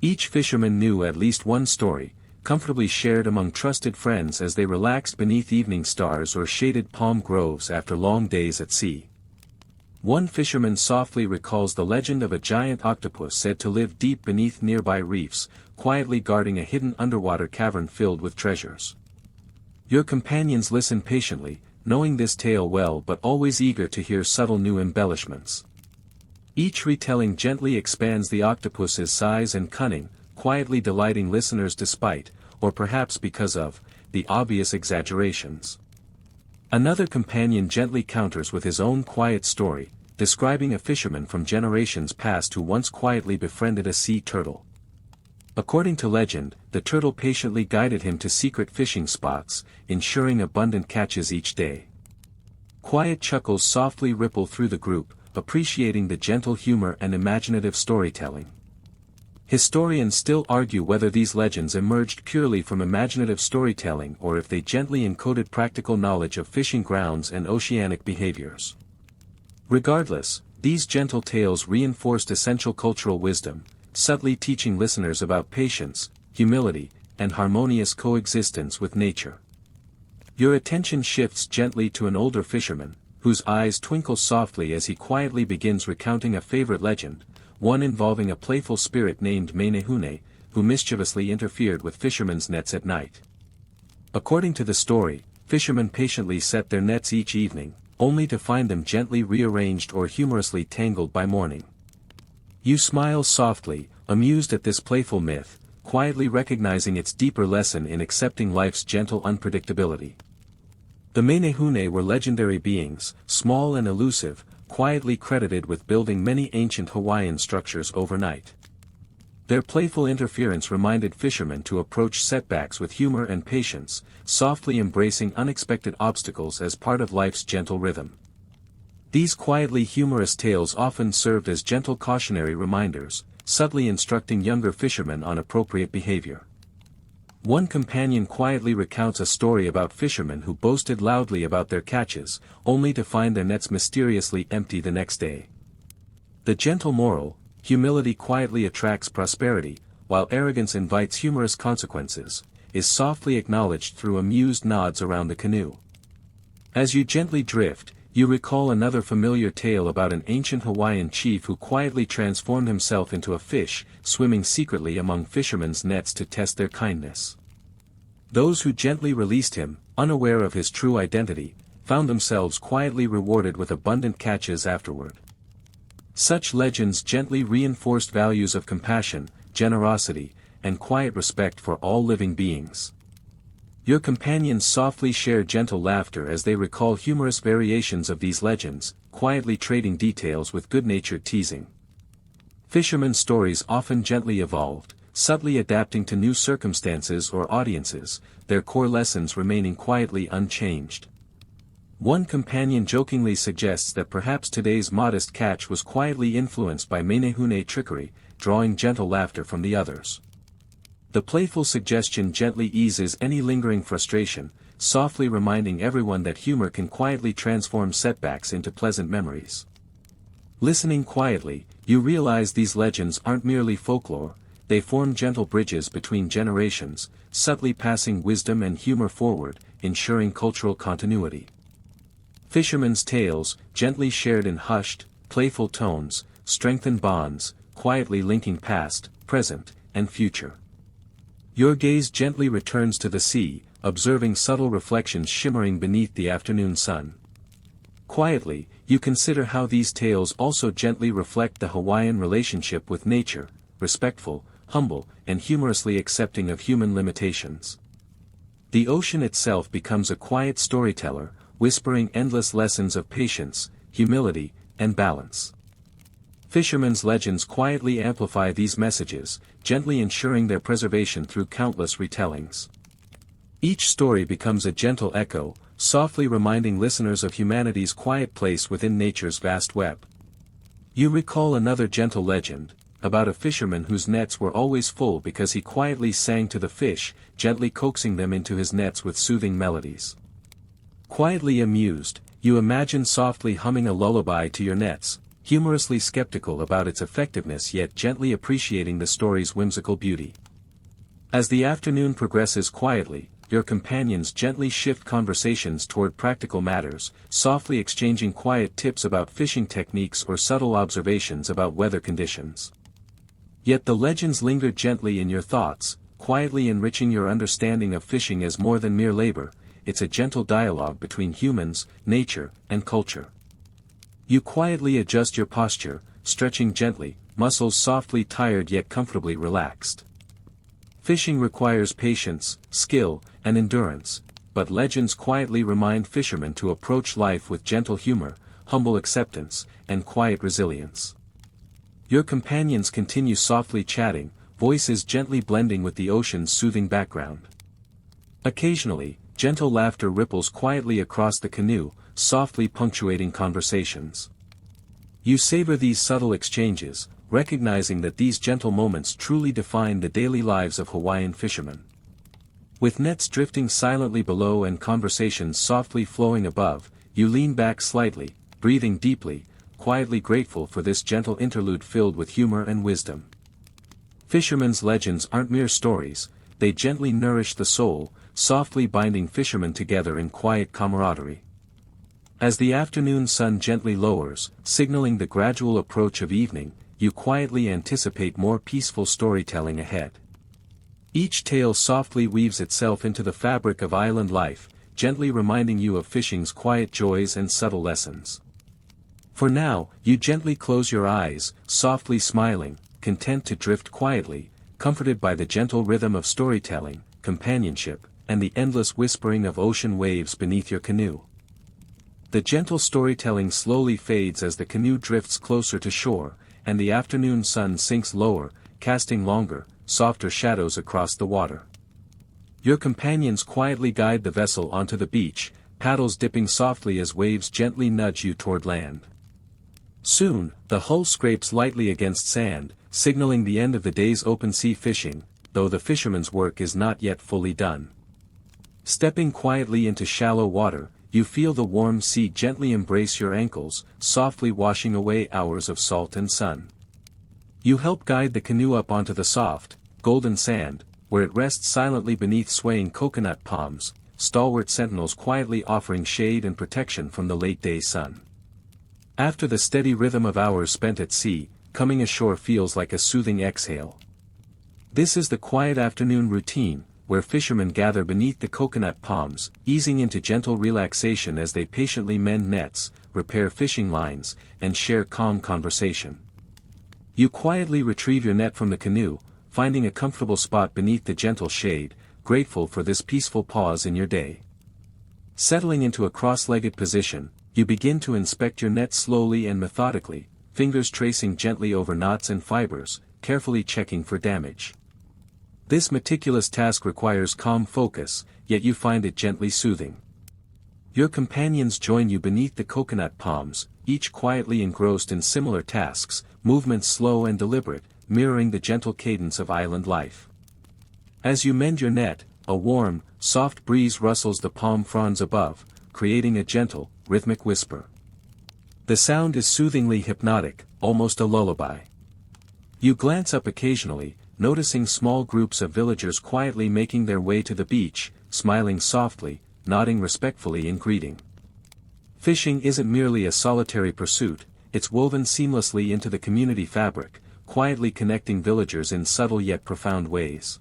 Each fisherman knew at least one story, comfortably shared among trusted friends as they relaxed beneath evening stars or shaded palm groves after long days at sea. One fisherman softly recalls the legend of a giant octopus said to live deep beneath nearby reefs, quietly guarding a hidden underwater cavern filled with treasures. Your companions listen patiently, knowing this tale well but always eager to hear subtle new embellishments. Each retelling gently expands the octopus's size and cunning, quietly delighting listeners despite, or perhaps because of, the obvious exaggerations. Another companion gently counters with his own quiet story, describing a fisherman from generations past who once quietly befriended a sea turtle. According to legend, the turtle patiently guided him to secret fishing spots, ensuring abundant catches each day. Quiet chuckles softly ripple through the group, appreciating the gentle humor and imaginative storytelling. Historians still argue whether these legends emerged purely from imaginative storytelling or if they gently encoded practical knowledge of fishing grounds and oceanic behaviors. Regardless, these gentle tales reinforced essential cultural wisdom, subtly teaching listeners about patience, humility, and harmonious coexistence with nature. Your attention shifts gently to an older fisherman, whose eyes twinkle softly as he quietly begins recounting a favorite legend, one involving a playful spirit named Menehune, who mischievously interfered with fishermen's nets at night. According to the story, fishermen patiently set their nets each evening, only to find them gently rearranged or humorously tangled by morning. You smile softly, amused at this playful myth, quietly recognizing its deeper lesson in accepting life's gentle unpredictability. The Menehune were legendary beings, small and elusive, quietly credited with building many ancient Hawaiian structures overnight. Their playful interference reminded fishermen to approach setbacks with humor and patience, softly embracing unexpected obstacles as part of life's gentle rhythm. These quietly humorous tales often served as gentle cautionary reminders, subtly instructing younger fishermen on appropriate behavior. One companion quietly recounts a story about fishermen who boasted loudly about their catches, only to find their nets mysteriously empty the next day. The gentle moral: humility quietly attracts prosperity, while arrogance invites humorous consequences, is softly acknowledged through amused nods around the canoe. As you gently drift, you recall another familiar tale about an ancient Hawaiian chief who quietly transformed himself into a fish, swimming secretly among fishermen's nets to test their kindness. Those who gently released him, unaware of his true identity, found themselves quietly rewarded with abundant catches afterward. Such legends gently reinforced values of compassion, generosity, and quiet respect for all living beings. Your companions softly share gentle laughter as they recall humorous variations of these legends, quietly trading details with good-natured teasing. Fishermen's stories often gently evolved, subtly adapting to new circumstances or audiences, their core lessons remaining quietly unchanged. One companion jokingly suggests that perhaps today's modest catch was quietly influenced by Menehune trickery, drawing gentle laughter from the others. The playful suggestion gently eases any lingering frustration, softly reminding everyone that humor can quietly transform setbacks into pleasant memories. Listening quietly, you realize these legends aren't merely folklore, they form gentle bridges between generations, subtly passing wisdom and humor forward, ensuring cultural continuity. Fishermen's tales, gently shared in hushed, playful tones, strengthen bonds, quietly linking past, present, and future. Your gaze gently returns to the sea, observing subtle reflections shimmering beneath the afternoon sun. Quietly, you consider how these tales also gently reflect the Hawaiian relationship with nature, respectful, humble, and humorously accepting of human limitations. The ocean itself becomes a quiet storyteller, whispering endless lessons of patience, humility, and balance. Fishermen's legends quietly amplify these messages, gently ensuring their preservation through countless retellings. Each story becomes a gentle echo, softly reminding listeners of humanity's quiet place within nature's vast web. You recall another gentle legend, about a fisherman whose nets were always full because he quietly sang to the fish, gently coaxing them into his nets with soothing melodies. Quietly amused, you imagine softly humming a lullaby to your nets, humorously skeptical about its effectiveness yet gently appreciating the story's whimsical beauty. As the afternoon progresses quietly, your companions gently shift conversations toward practical matters, softly exchanging quiet tips about fishing techniques or subtle observations about weather conditions. Yet the legends linger gently in your thoughts, quietly enriching your understanding of fishing as more than mere labor. It's a gentle dialogue between humans, nature, and culture. You quietly adjust your posture, stretching gently, muscles softly tired yet comfortably relaxed. Fishing requires patience, skill, and endurance, but legends quietly remind fishermen to approach life with gentle humor, humble acceptance, and quiet resilience. Your companions continue softly chatting, voices gently blending with the ocean's soothing background. Occasionally, gentle laughter ripples quietly across the canoe, softly punctuating conversations. You savor these subtle exchanges, recognizing that these gentle moments truly define the daily lives of Hawaiian fishermen. With nets drifting silently below and conversations softly flowing above, you lean back slightly, breathing deeply, quietly grateful for this gentle interlude filled with humor and wisdom. Fishermen's legends aren't mere stories, they gently nourish the soul, softly binding fishermen together in quiet camaraderie. As the afternoon sun gently lowers, signaling the gradual approach of evening, you quietly anticipate more peaceful storytelling ahead. Each tale softly weaves itself into the fabric of island life, gently reminding you of fishing's quiet joys and subtle lessons. For now, you gently close your eyes, softly smiling, content to drift quietly, comforted by the gentle rhythm of storytelling, companionship, and the endless whispering of ocean waves beneath your canoe. The gentle storytelling slowly fades as the canoe drifts closer to shore, and the afternoon sun sinks lower, casting longer, softer shadows across the water. Your companions quietly guide the vessel onto the beach, paddles dipping softly as waves gently nudge you toward land. Soon, the hull scrapes lightly against sand, signaling the end of the day's open sea fishing, though the fisherman's work is not yet fully done. Stepping quietly into shallow water, you feel the warm sea gently embrace your ankles, softly washing away hours of salt and sun. You help guide the canoe up onto the soft, golden sand, where it rests silently beneath swaying coconut palms, stalwart sentinels quietly offering shade and protection from the late-day sun. After the steady rhythm of hours spent at sea, coming ashore feels like a soothing exhale. This is the quiet afternoon routine, where fishermen gather beneath the coconut palms, easing into gentle relaxation as they patiently mend nets, repair fishing lines, and share calm conversation. You quietly retrieve your net from the canoe, finding a comfortable spot beneath the gentle shade, grateful for this peaceful pause in your day. Settling into a cross-legged position, you begin to inspect your net slowly and methodically, fingers tracing gently over knots and fibers, carefully checking for damage. This meticulous task requires calm focus, yet you find it gently soothing. Your companions join you beneath the coconut palms, each quietly engrossed in similar tasks, movements slow and deliberate, mirroring the gentle cadence of island life. As you mend your net, a warm, soft breeze rustles the palm fronds above, creating a gentle, rhythmic whisper. The sound is soothingly hypnotic, almost a lullaby. You glance up occasionally, noticing small groups of villagers quietly making their way to the beach, smiling softly, nodding respectfully in greeting. Fishing isn't merely a solitary pursuit, it's woven seamlessly into the community fabric, quietly connecting villagers in subtle yet profound ways.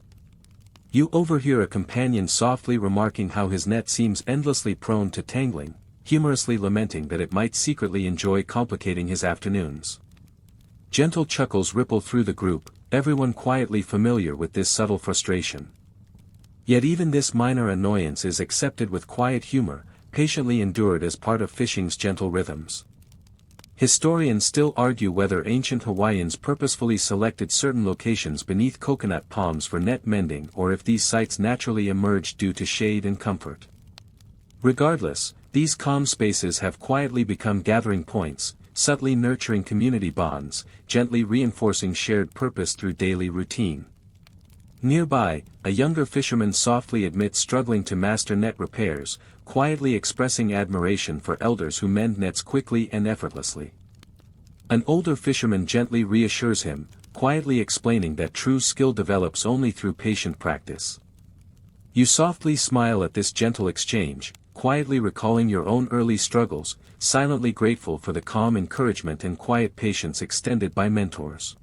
You overhear a companion softly remarking how his net seems endlessly prone to tangling, humorously lamenting that it might secretly enjoy complicating his afternoons. Gentle chuckles ripple through the group, everyone quietly familiar with this subtle frustration. Yet even this minor annoyance is accepted with quiet humor, patiently endured as part of fishing's gentle rhythms. Historians still argue whether ancient Hawaiians purposefully selected certain locations beneath coconut palms for net mending or if these sites naturally emerged due to shade and comfort. Regardless, these calm spaces have quietly become gathering points, subtly nurturing community bonds, gently reinforcing shared purpose through daily routine. Nearby, a younger fisherman softly admits struggling to master net repairs, quietly expressing admiration for elders who mend nets quickly and effortlessly. An older fisherman gently reassures him, quietly explaining that true skill develops only through patient practice. You softly smile at this gentle exchange, quietly recalling your own early struggles, silently grateful for the calm encouragement and quiet patience extended by mentors.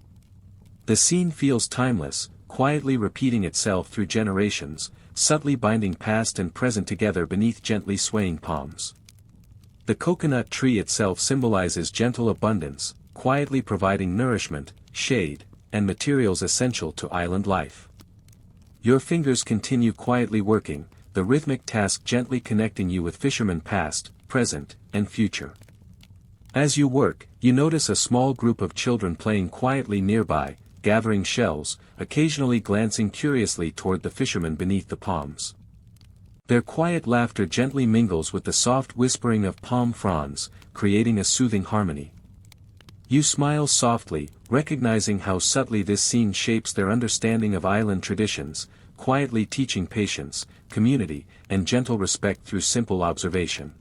The scene feels timeless, quietly repeating itself through generations, subtly binding past and present together beneath gently swaying palms. The coconut tree itself symbolizes gentle abundance, quietly providing nourishment, shade, and materials essential to island life. Your fingers continue quietly working, the rhythmic task gently connecting you with fishermen past, present, and future. As you work, you notice a small group of children playing quietly nearby, gathering shells, occasionally glancing curiously toward the fishermen beneath the palms. Their quiet laughter gently mingles with the soft whispering of palm fronds, creating a soothing harmony. You smile softly, recognizing how subtly this scene shapes their understanding of island traditions, quietly teaching patience, community, and gentle respect through simple observation.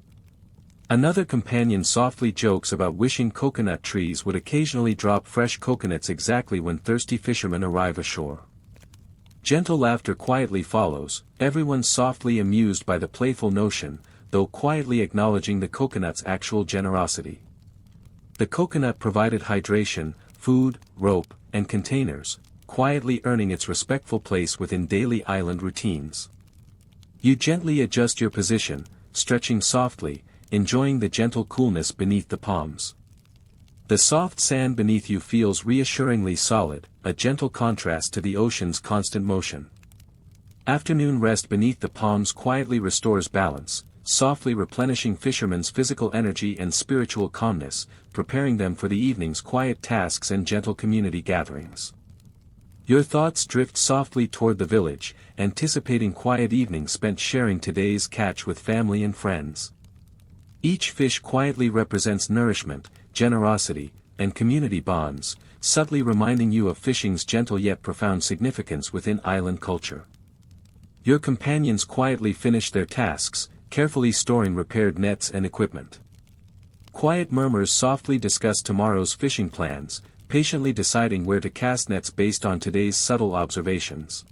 Another companion softly jokes about wishing coconut trees would occasionally drop fresh coconuts exactly when thirsty fishermen arrive ashore. Gentle laughter quietly follows, everyone softly amused by the playful notion, though quietly acknowledging the coconut's actual generosity. The coconut provided hydration, food, rope, and containers, quietly earning its respectful place within daily island routines. You gently adjust your position, stretching softly, enjoying the gentle coolness beneath the palms. The soft sand beneath you feels reassuringly solid, a gentle contrast to the ocean's constant motion. Afternoon rest beneath the palms quietly restores balance, softly replenishing fishermen's physical energy and spiritual calmness, preparing them for the evening's quiet tasks and gentle community gatherings. Your thoughts drift softly toward the village, anticipating quiet evenings spent sharing today's catch with family and friends. Each fish quietly represents nourishment, generosity, and community bonds, subtly reminding you of fishing's gentle yet profound significance within island culture. Your companions quietly finish their tasks, carefully storing repaired nets and equipment. Quiet murmurs softly discuss tomorrow's fishing plans, patiently deciding where to cast nets based on today's subtle observations.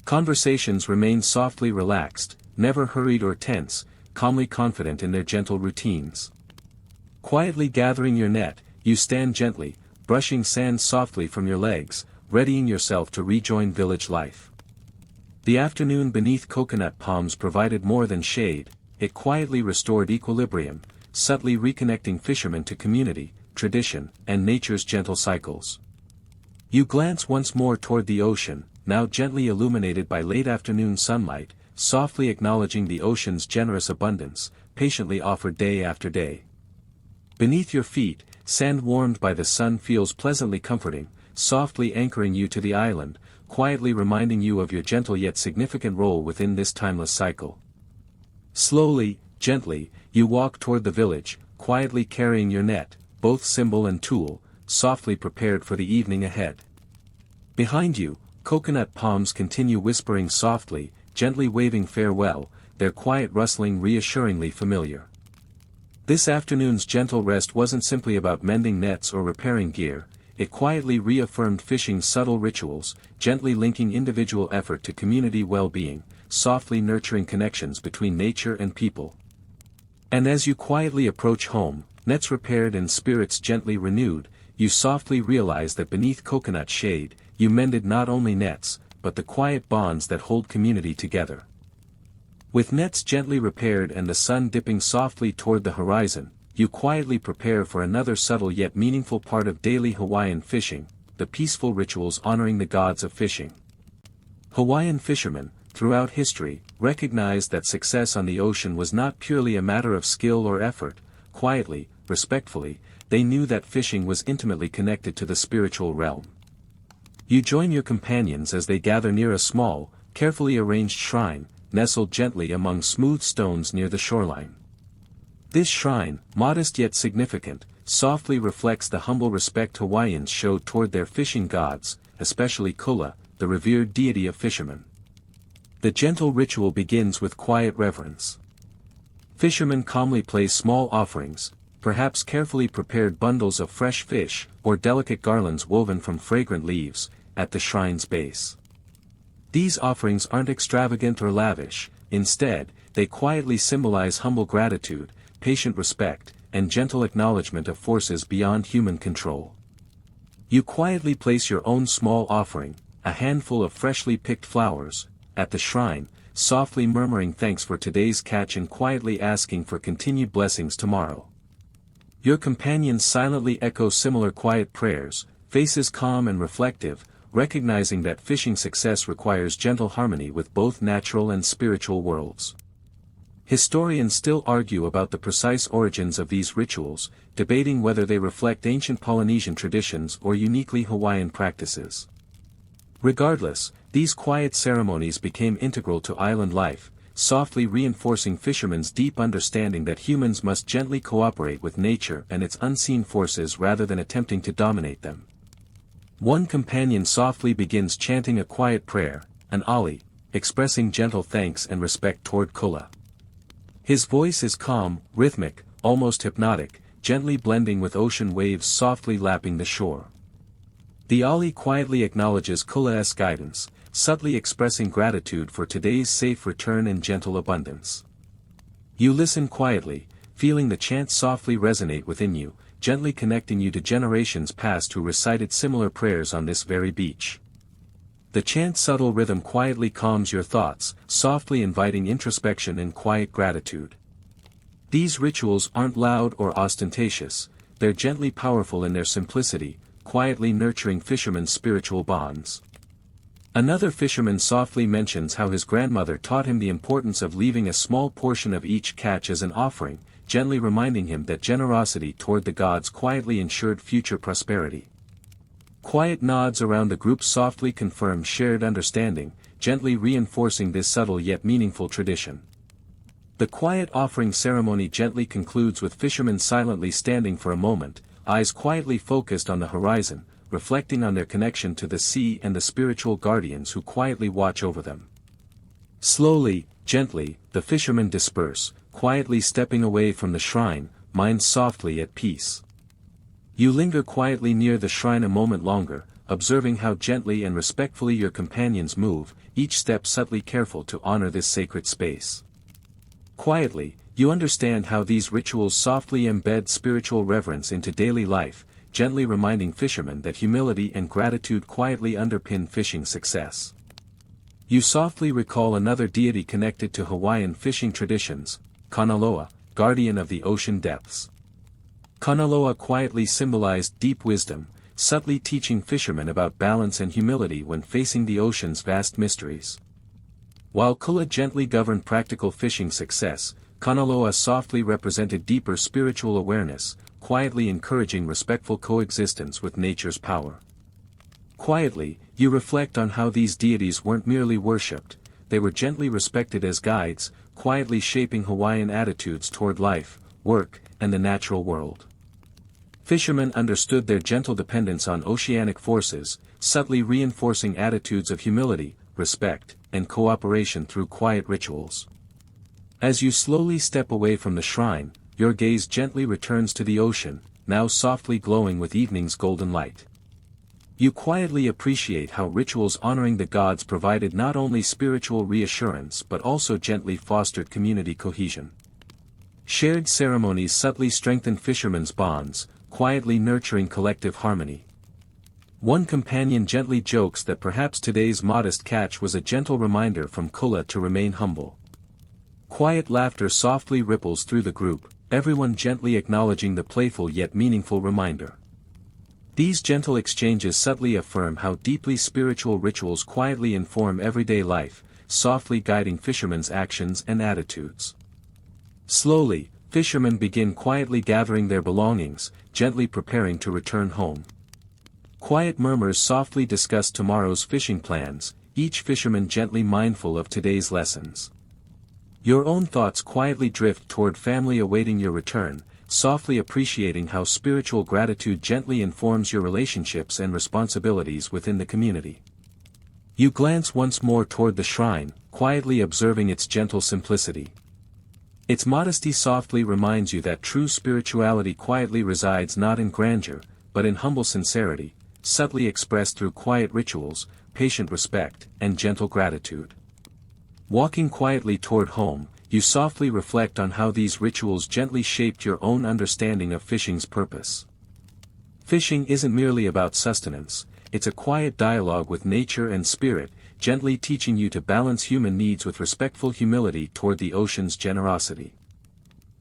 Conversations remain softly relaxed, never hurried or tense, calmly confident in their gentle routines. Quietly gathering your net, you stand gently, brushing sand softly from your legs, readying yourself to rejoin village life. The afternoon beneath coconut palms provided more than shade, it quietly restored equilibrium, subtly reconnecting fishermen to community, tradition, and nature's gentle cycles. You glance once more toward the ocean, now gently illuminated by late afternoon sunlight, softly acknowledging the ocean's generous abundance, patiently offered day after day. Beneath your feet, sand warmed by the sun feels pleasantly comforting, softly anchoring you to the island, quietly reminding you of your gentle yet significant role within this timeless cycle. Slowly, gently, you walk toward the village, quietly carrying your net, both symbol and tool, softly prepared for the evening ahead. Behind you, coconut palms continue whispering softly, gently waving farewell, their quiet rustling reassuringly familiar. This afternoon's gentle rest wasn't simply about mending nets or repairing gear, it quietly reaffirmed fishing's subtle rituals, gently linking individual effort to community well-being, softly nurturing connections between nature and people. And as you quietly approach home, nets repaired and spirits gently renewed, you softly realize that beneath coconut shade, you mended not only nets, but the quiet bonds that hold community together. With nets gently repaired and the sun dipping softly toward the horizon, you quietly prepare for another subtle yet meaningful part of daily Hawaiian fishing, the peaceful rituals honoring the gods of fishing. Hawaiian fishermen, throughout history, recognized that success on the ocean was not purely a matter of skill or effort. Quietly, respectfully, they knew that fishing was intimately connected to the spiritual realm. You join your companions as they gather near a small, carefully arranged shrine, nestled gently among smooth stones near the shoreline. This shrine, modest yet significant, softly reflects the humble respect Hawaiians showed toward their fishing gods, especially Kūʻula, the revered deity of fishermen. The gentle ritual begins with quiet reverence. Fishermen calmly place small offerings, perhaps carefully prepared bundles of fresh fish, or delicate garlands woven from fragrant leaves, at the shrine's base. These offerings aren't extravagant or lavish, instead, they quietly symbolize humble gratitude, patient respect, and gentle acknowledgement of forces beyond human control. You quietly place your own small offering, a handful of freshly picked flowers, at the shrine, softly murmuring thanks for today's catch and quietly asking for continued blessings tomorrow. Your companions silently echo similar quiet prayers, faces calm and reflective, recognizing that fishing success requires gentle harmony with both natural and spiritual worlds. Historians still argue about the precise origins of these rituals, debating whether they reflect ancient Polynesian traditions or uniquely Hawaiian practices. Regardless, these quiet ceremonies became integral to island life, softly reinforcing fishermen's deep understanding that humans must gently cooperate with nature and its unseen forces rather than attempting to dominate them. One companion softly begins chanting a quiet prayer, an ali, expressing gentle thanks and respect toward Kūʻula. His voice is calm, rhythmic, almost hypnotic, gently blending with ocean waves softly lapping the shore. The ali quietly acknowledges Kūʻula's guidance, subtly expressing gratitude for today's safe return and gentle abundance. You listen quietly, feeling the chant softly resonate within you, gently connecting you to generations past who recited similar prayers on this very beach. The chant's subtle rhythm quietly calms your thoughts, softly inviting introspection and quiet gratitude. These rituals aren't loud or ostentatious, they're gently powerful in their simplicity, quietly nurturing fishermen's spiritual bonds. Another fisherman softly mentions how his grandmother taught him the importance of leaving a small portion of each catch as an offering, gently reminding him that generosity toward the gods quietly ensured future prosperity. Quiet nods around the group softly confirm shared understanding, gently reinforcing this subtle yet meaningful tradition. The quiet offering ceremony gently concludes with fishermen silently standing for a moment, eyes quietly focused on the horizon, reflecting on their connection to the sea and the spiritual guardians who quietly watch over them. Slowly, gently, the fishermen disperse, quietly stepping away from the shrine, minds softly at peace. You linger quietly near the shrine a moment longer, observing how gently and respectfully your companions move, each step subtly careful to honor this sacred space. Quietly, you understand how these rituals softly embed spiritual reverence into daily life, gently reminding fishermen that humility and gratitude quietly underpin fishing success. You softly recall another deity connected to Hawaiian fishing traditions, Kanaloa, guardian of the ocean depths. Kanaloa quietly symbolized deep wisdom, subtly teaching fishermen about balance and humility when facing the ocean's vast mysteries. While Kūʻula gently governed practical fishing success, Kanaloa softly represented deeper spiritual awareness, quietly encouraging respectful coexistence with nature's power. Quietly, you reflect on how these deities weren't merely worshipped, they were gently respected as guides, quietly shaping Hawaiian attitudes toward life, work, and the natural world. Fishermen understood their gentle dependence on oceanic forces, subtly reinforcing attitudes of humility, respect, and cooperation through quiet rituals. As you slowly step away from the shrine, your gaze gently returns to the ocean, now softly glowing with evening's golden light. You quietly appreciate how rituals honoring the gods provided not only spiritual reassurance but also gently fostered community cohesion. Shared ceremonies subtly strengthened fishermen's bonds, quietly nurturing collective harmony. One companion gently jokes that perhaps today's modest catch was a gentle reminder from Kūʻula to remain humble. Quiet laughter softly ripples through the group, everyone gently acknowledging the playful yet meaningful reminder. These gentle exchanges subtly affirm how deeply spiritual rituals quietly inform everyday life, softly guiding fishermen's actions and attitudes. Slowly, fishermen begin quietly gathering their belongings, gently preparing to return home. Quiet murmurs softly discuss tomorrow's fishing plans, each fisherman gently mindful of today's lessons. Your own thoughts quietly drift toward family awaiting your return, softly appreciating how spiritual gratitude gently informs your relationships and responsibilities within the community. You glance once more toward the shrine, quietly observing its gentle simplicity. Its modesty softly reminds you that true spirituality quietly resides not in grandeur, but in humble sincerity, subtly expressed through quiet rituals, patient respect, and gentle gratitude. Walking quietly toward home, you softly reflect on how these rituals gently shaped your own understanding of fishing's purpose. Fishing isn't merely about sustenance, it's a quiet dialogue with nature and spirit, gently teaching you to balance human needs with respectful humility toward the ocean's generosity.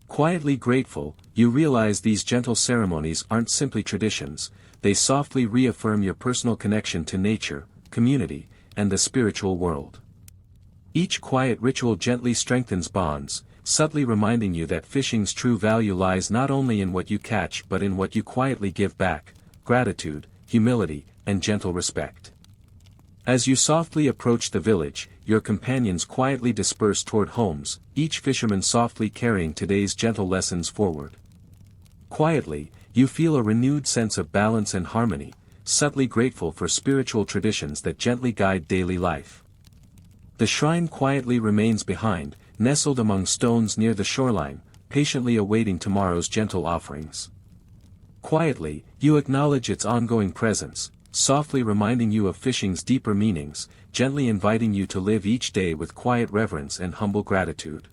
Quietly grateful, you realize these gentle ceremonies aren't simply traditions, they softly reaffirm your personal connection to nature, community, and the spiritual world. Each quiet ritual gently strengthens bonds, subtly reminding you that fishing's true value lies not only in what you catch but in what you quietly give back: gratitude, humility, and gentle respect. As you softly approach the village, your companions quietly disperse toward homes, each fisherman softly carrying today's gentle lessons forward. Quietly, you feel a renewed sense of balance and harmony, subtly grateful for spiritual traditions that gently guide daily life. The shrine quietly remains behind, nestled among stones near the shoreline, patiently awaiting tomorrow's gentle offerings. Quietly, you acknowledge its ongoing presence, softly reminding you of fishing's deeper meanings, gently inviting you to live each day with quiet reverence and humble gratitude.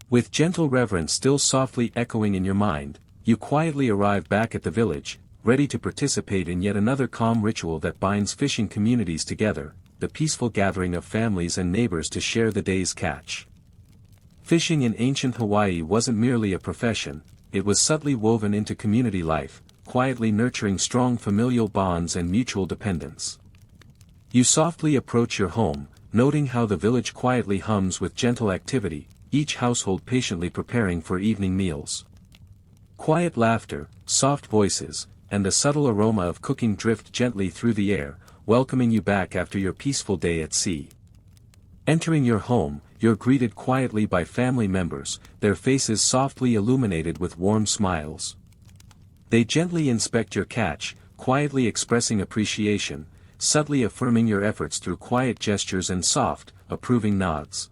With gentle reverence still softly echoing in your mind, you quietly arrive back at the village, ready to participate in yet another calm ritual that binds fishing communities together, the peaceful gathering of families and neighbors to share the day's catch. Fishing in ancient Hawaii wasn't merely a profession, it was subtly woven into community life, quietly nurturing strong familial bonds and mutual dependence. You softly approach your home, noting how the village quietly hums with gentle activity, each household patiently preparing for evening meals. Quiet laughter, soft voices, and the subtle aroma of cooking drift gently through the air, welcoming you back after your peaceful day at sea. Entering your home, you're greeted quietly by family members, their faces softly illuminated with warm smiles. They gently inspect your catch, quietly expressing appreciation, subtly affirming your efforts through quiet gestures and soft, approving nods.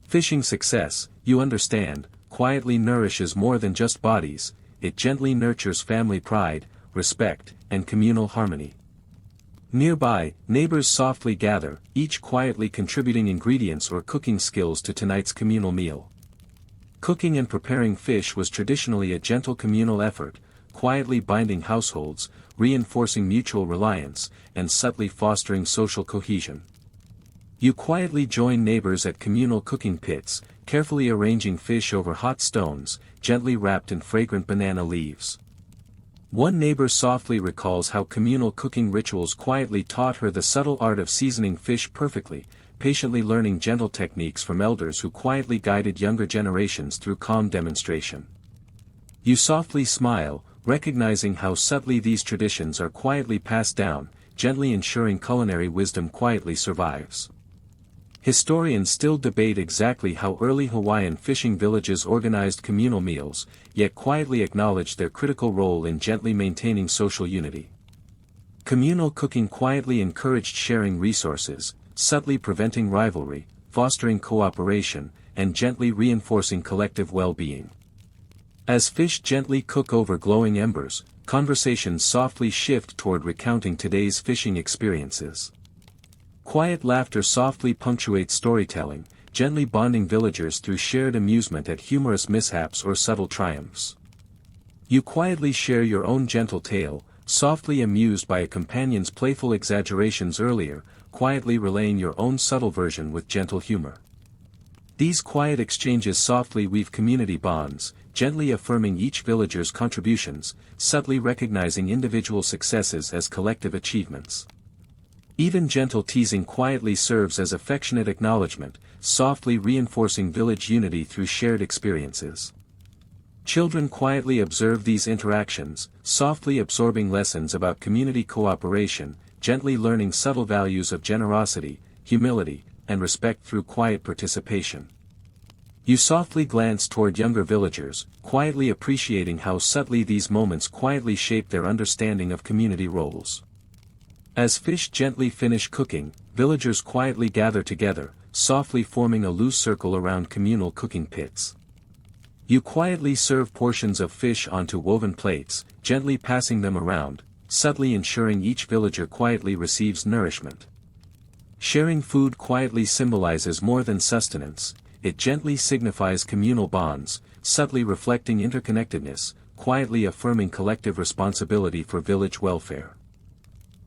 Fishing success, you understand, quietly nourishes more than just bodies, it gently nurtures family pride, respect, and communal harmony. Nearby, neighbors softly gather, each quietly contributing ingredients or cooking skills to tonight's communal meal. Cooking and preparing fish was traditionally a gentle communal effort, quietly binding households, reinforcing mutual reliance, and subtly fostering social cohesion. You quietly join neighbors at communal cooking pits, carefully arranging fish over hot stones, gently wrapped in fragrant banana leaves. One neighbor softly recalls how communal cooking rituals quietly taught her the subtle art of seasoning fish perfectly, patiently learning gentle techniques from elders who quietly guided younger generations through calm demonstration. You softly smile, recognizing how subtly these traditions are quietly passed down, gently ensuring culinary wisdom quietly survives. Historians still debate exactly how early Hawaiian fishing villages organized communal meals, yet quietly acknowledge their critical role in gently maintaining social unity. Communal cooking quietly encouraged sharing resources, subtly preventing rivalry, fostering cooperation, and gently reinforcing collective well-being. As fish gently cook over glowing embers, conversations softly shift toward recounting today's fishing experiences. Quiet laughter softly punctuates storytelling, gently bonding villagers through shared amusement at humorous mishaps or subtle triumphs. You quietly share your own gentle tale, softly amused by a companion's playful exaggerations earlier, quietly relaying your own subtle version with gentle humor. These quiet exchanges softly weave community bonds, gently affirming each villager's contributions, subtly recognizing individual successes as collective achievements. Even gentle teasing quietly serves as affectionate acknowledgement, softly reinforcing village unity through shared experiences. Children quietly observe these interactions, softly absorbing lessons about community cooperation, gently learning subtle values of generosity, humility, and respect through quiet participation. You softly glance toward younger villagers, quietly appreciating how subtly these moments quietly shape their understanding of community roles. As fish gently finish cooking, villagers quietly gather together, softly forming a loose circle around communal cooking pits. You quietly serve portions of fish onto woven plates, gently passing them around, subtly ensuring each villager quietly receives nourishment. Sharing food quietly symbolizes more than sustenance, it gently signifies communal bonds, subtly reflecting interconnectedness, quietly affirming collective responsibility for village welfare.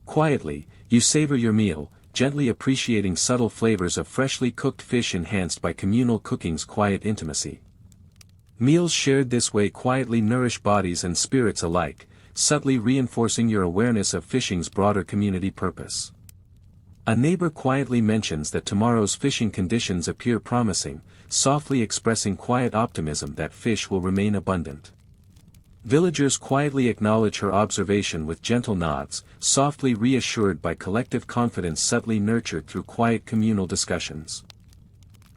Quietly, you savor your meal, gently appreciating subtle flavors of freshly cooked fish enhanced by communal cooking's quiet intimacy. Meals shared this way quietly nourish bodies and spirits alike, subtly reinforcing your awareness of fishing's broader community purpose. A neighbor quietly mentions that tomorrow's fishing conditions appear promising, softly expressing quiet optimism that fish will remain abundant. Villagers quietly acknowledge her observation with gentle nods, softly reassured by collective confidence subtly nurtured through quiet communal discussions.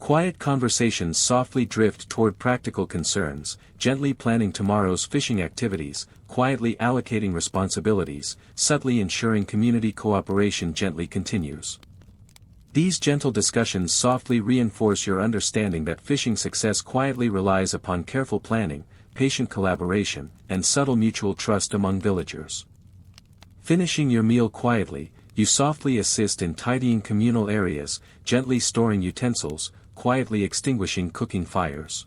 Quiet conversations softly drift toward practical concerns, gently planning tomorrow's fishing activities, quietly allocating responsibilities, subtly ensuring community cooperation gently continues. These gentle discussions softly reinforce your understanding that fishing success quietly relies upon careful planning, patient collaboration, and subtle mutual trust among villagers. Finishing your meal quietly, you softly assist in tidying communal areas, gently storing utensils, quietly extinguishing cooking fires.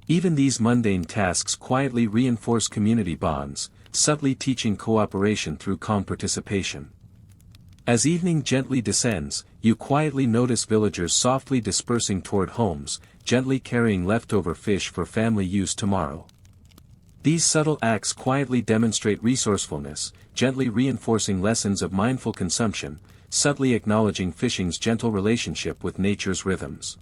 Even these mundane tasks quietly reinforce community bonds, subtly teaching cooperation through calm participation. As evening gently descends, you quietly notice villagers softly dispersing toward homes, gently carrying leftover fish for family use tomorrow. These subtle acts quietly demonstrate resourcefulness, gently reinforcing lessons of mindful consumption, subtly acknowledging fishing's gentle relationship with nature's rhythms.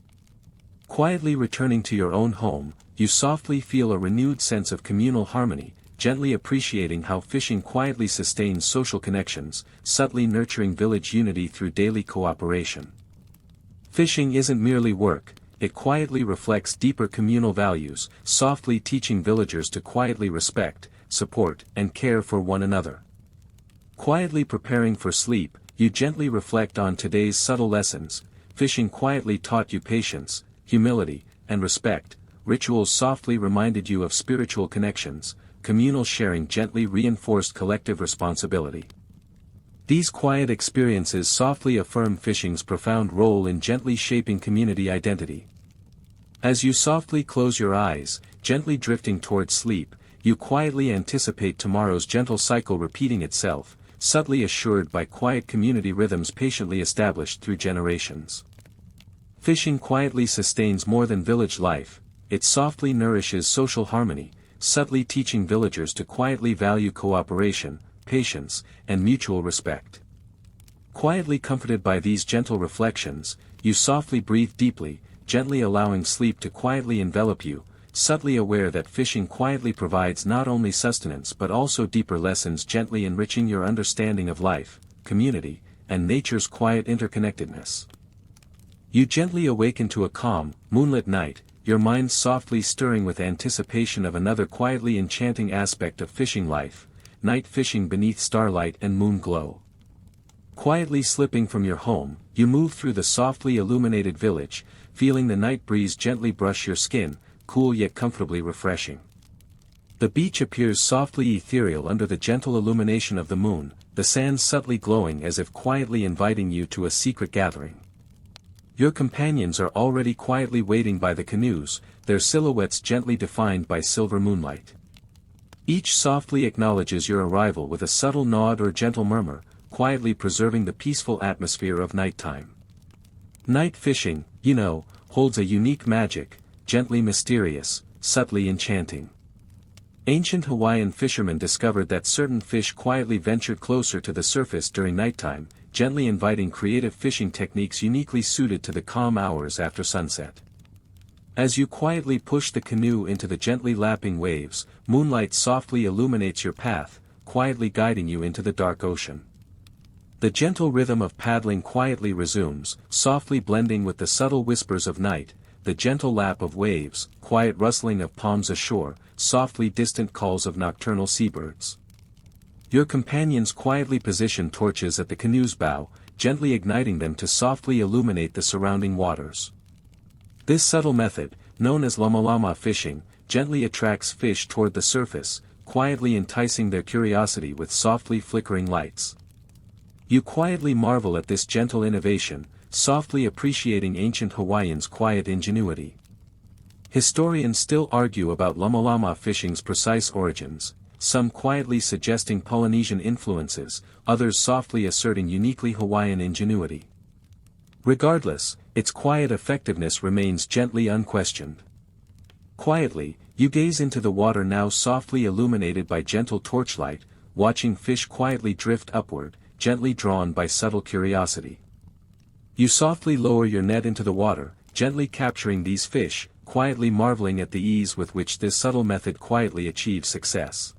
Quietly returning to your own home, you softly feel a renewed sense of communal harmony, gently appreciating how fishing quietly sustains social connections, subtly nurturing village unity through daily cooperation. Fishing isn't merely work, it quietly reflects deeper communal values, softly teaching villagers to quietly respect, support, and care for one another. Quietly preparing for sleep, you gently reflect on today's subtle lessons. Fishing quietly taught you patience, humility, and respect. Rituals softly reminded you of spiritual connections. Communal sharing gently reinforced collective responsibility. These quiet experiences softly affirm fishing's profound role in gently shaping community identity. As you softly close your eyes, gently drifting towards sleep, you quietly anticipate tomorrow's gentle cycle repeating itself, subtly assured by quiet community rhythms patiently established through generations. Fishing quietly sustains more than village life, it softly nourishes social harmony, subtly teaching villagers to quietly value cooperation, patience, and mutual respect. Quietly comforted by these gentle reflections, you softly breathe deeply, gently allowing sleep to quietly envelop you, subtly aware that fishing quietly provides not only sustenance but also deeper lessons, gently enriching your understanding of life, community, and nature's quiet interconnectedness. You gently awaken to a calm, moonlit night, your mind softly stirring with anticipation of another quietly enchanting aspect of fishing life, night fishing beneath starlight and moon glow. Quietly slipping from your home, you move through the softly illuminated village, feeling the night breeze gently brush your skin, cool yet comfortably refreshing. The beach appears softly ethereal under the gentle illumination of the moon, the sands subtly glowing as if quietly inviting you to a secret gathering. Your companions are already quietly waiting by the canoes, their silhouettes gently defined by silver moonlight. Each softly acknowledges your arrival with a subtle nod or gentle murmur, quietly preserving the peaceful atmosphere of nighttime. Night fishing, holds a unique magic, gently mysterious, subtly enchanting. Ancient Hawaiian fishermen discovered that certain fish quietly ventured closer to the surface during nighttime, gently inviting creative fishing techniques uniquely suited to the calm hours after sunset. As you quietly push the canoe into the gently lapping waves, moonlight softly illuminates your path, quietly guiding you into the dark ocean. The gentle rhythm of paddling quietly resumes, softly blending with the subtle whispers of night, the gentle lap of waves, quiet rustling of palms ashore, softly distant calls of nocturnal seabirds. Your companions quietly position torches at the canoe's bow, gently igniting them to softly illuminate the surrounding waters. This subtle method, known as lama fishing, gently attracts fish toward the surface, quietly enticing their curiosity with softly flickering lights. You quietly marvel at this gentle innovation, softly appreciating ancient Hawaiians' quiet ingenuity. Historians still argue about lama fishing's precise origins, some quietly suggesting Polynesian influences, others softly asserting uniquely Hawaiian ingenuity. Regardless, its quiet effectiveness remains gently unquestioned. Quietly, you gaze into the water now softly illuminated by gentle torchlight, watching fish quietly drift upward, gently drawn by subtle curiosity. You softly lower your net into the water, gently capturing these fish, quietly marveling at the ease with which this subtle method quietly achieves success.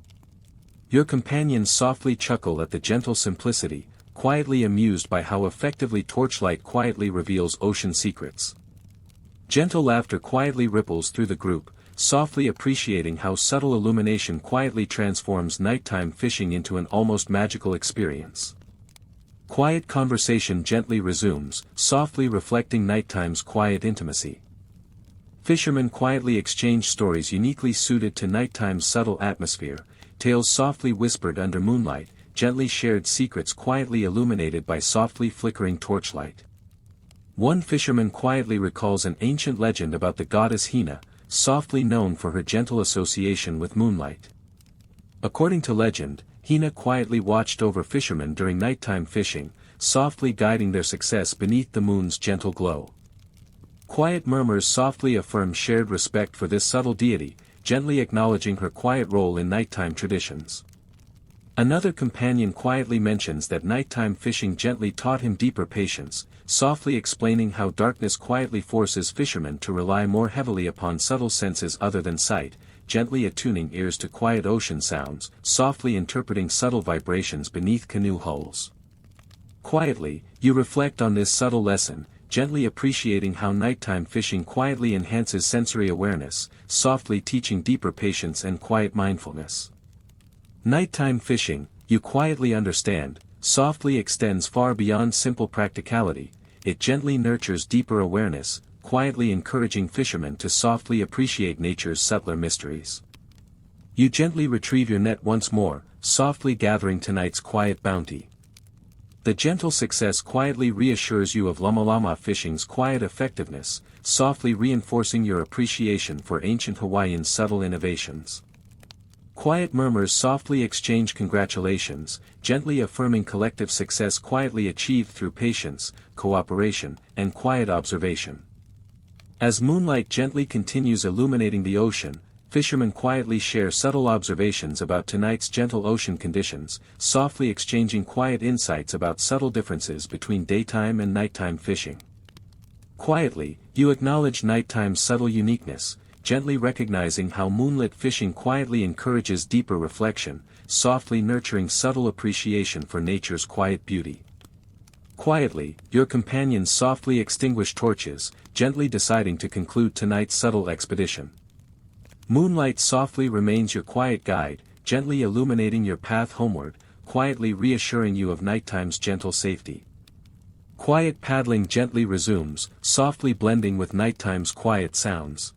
Your companions softly chuckle at the gentle simplicity, quietly amused by how effectively torchlight quietly reveals ocean secrets. Gentle laughter quietly ripples through the group, softly appreciating how subtle illumination quietly transforms nighttime fishing into an almost magical experience. Quiet conversation gently resumes, softly reflecting nighttime's quiet intimacy. Fishermen quietly exchange stories uniquely suited to nighttime's subtle atmosphere, tales softly whispered under moonlight, gently shared secrets quietly illuminated by softly flickering torchlight. One fisherman quietly recalls an ancient legend about the goddess Hina, softly known for her gentle association with moonlight. According to legend, Hina quietly watched over fishermen during nighttime fishing, softly guiding their success beneath the moon's gentle glow. Quiet murmurs softly affirm shared respect for this subtle deity, gently acknowledging her quiet role in nighttime traditions. Another companion quietly mentions that nighttime fishing gently taught him deeper patience, softly explaining how darkness quietly forces fishermen to rely more heavily upon subtle senses other than sight, gently attuning ears to quiet ocean sounds, softly interpreting subtle vibrations beneath canoe hulls. Quietly, you reflect on this subtle lesson, gently appreciating how nighttime fishing quietly enhances sensory awareness, softly teaching deeper patience and quiet mindfulness. Nighttime fishing, you quietly understand, softly extends far beyond simple practicality, it gently nurtures deeper awareness, quietly encouraging fishermen to softly appreciate nature's subtler mysteries. You gently retrieve your net once more, softly gathering tonight's quiet bounty. The gentle success quietly reassures you of lama fishing's quiet effectiveness, softly reinforcing your appreciation for ancient Hawaiian subtle innovations. Quiet murmurs softly exchange congratulations, gently affirming collective success quietly achieved through patience, cooperation, and quiet observation. As moonlight gently continues illuminating the ocean, fishermen quietly share subtle observations about tonight's gentle ocean conditions, softly exchanging quiet insights about subtle differences between daytime and nighttime fishing. Quietly, you acknowledge nighttime's subtle uniqueness, gently recognizing how moonlit fishing quietly encourages deeper reflection, softly nurturing subtle appreciation for nature's quiet beauty. Quietly, your companions softly extinguish torches, gently deciding to conclude tonight's subtle expedition. Moonlight softly remains your quiet guide, gently illuminating your path homeward, quietly reassuring you of nighttime's gentle safety. Quiet paddling gently resumes, softly blending with nighttime's quiet sounds.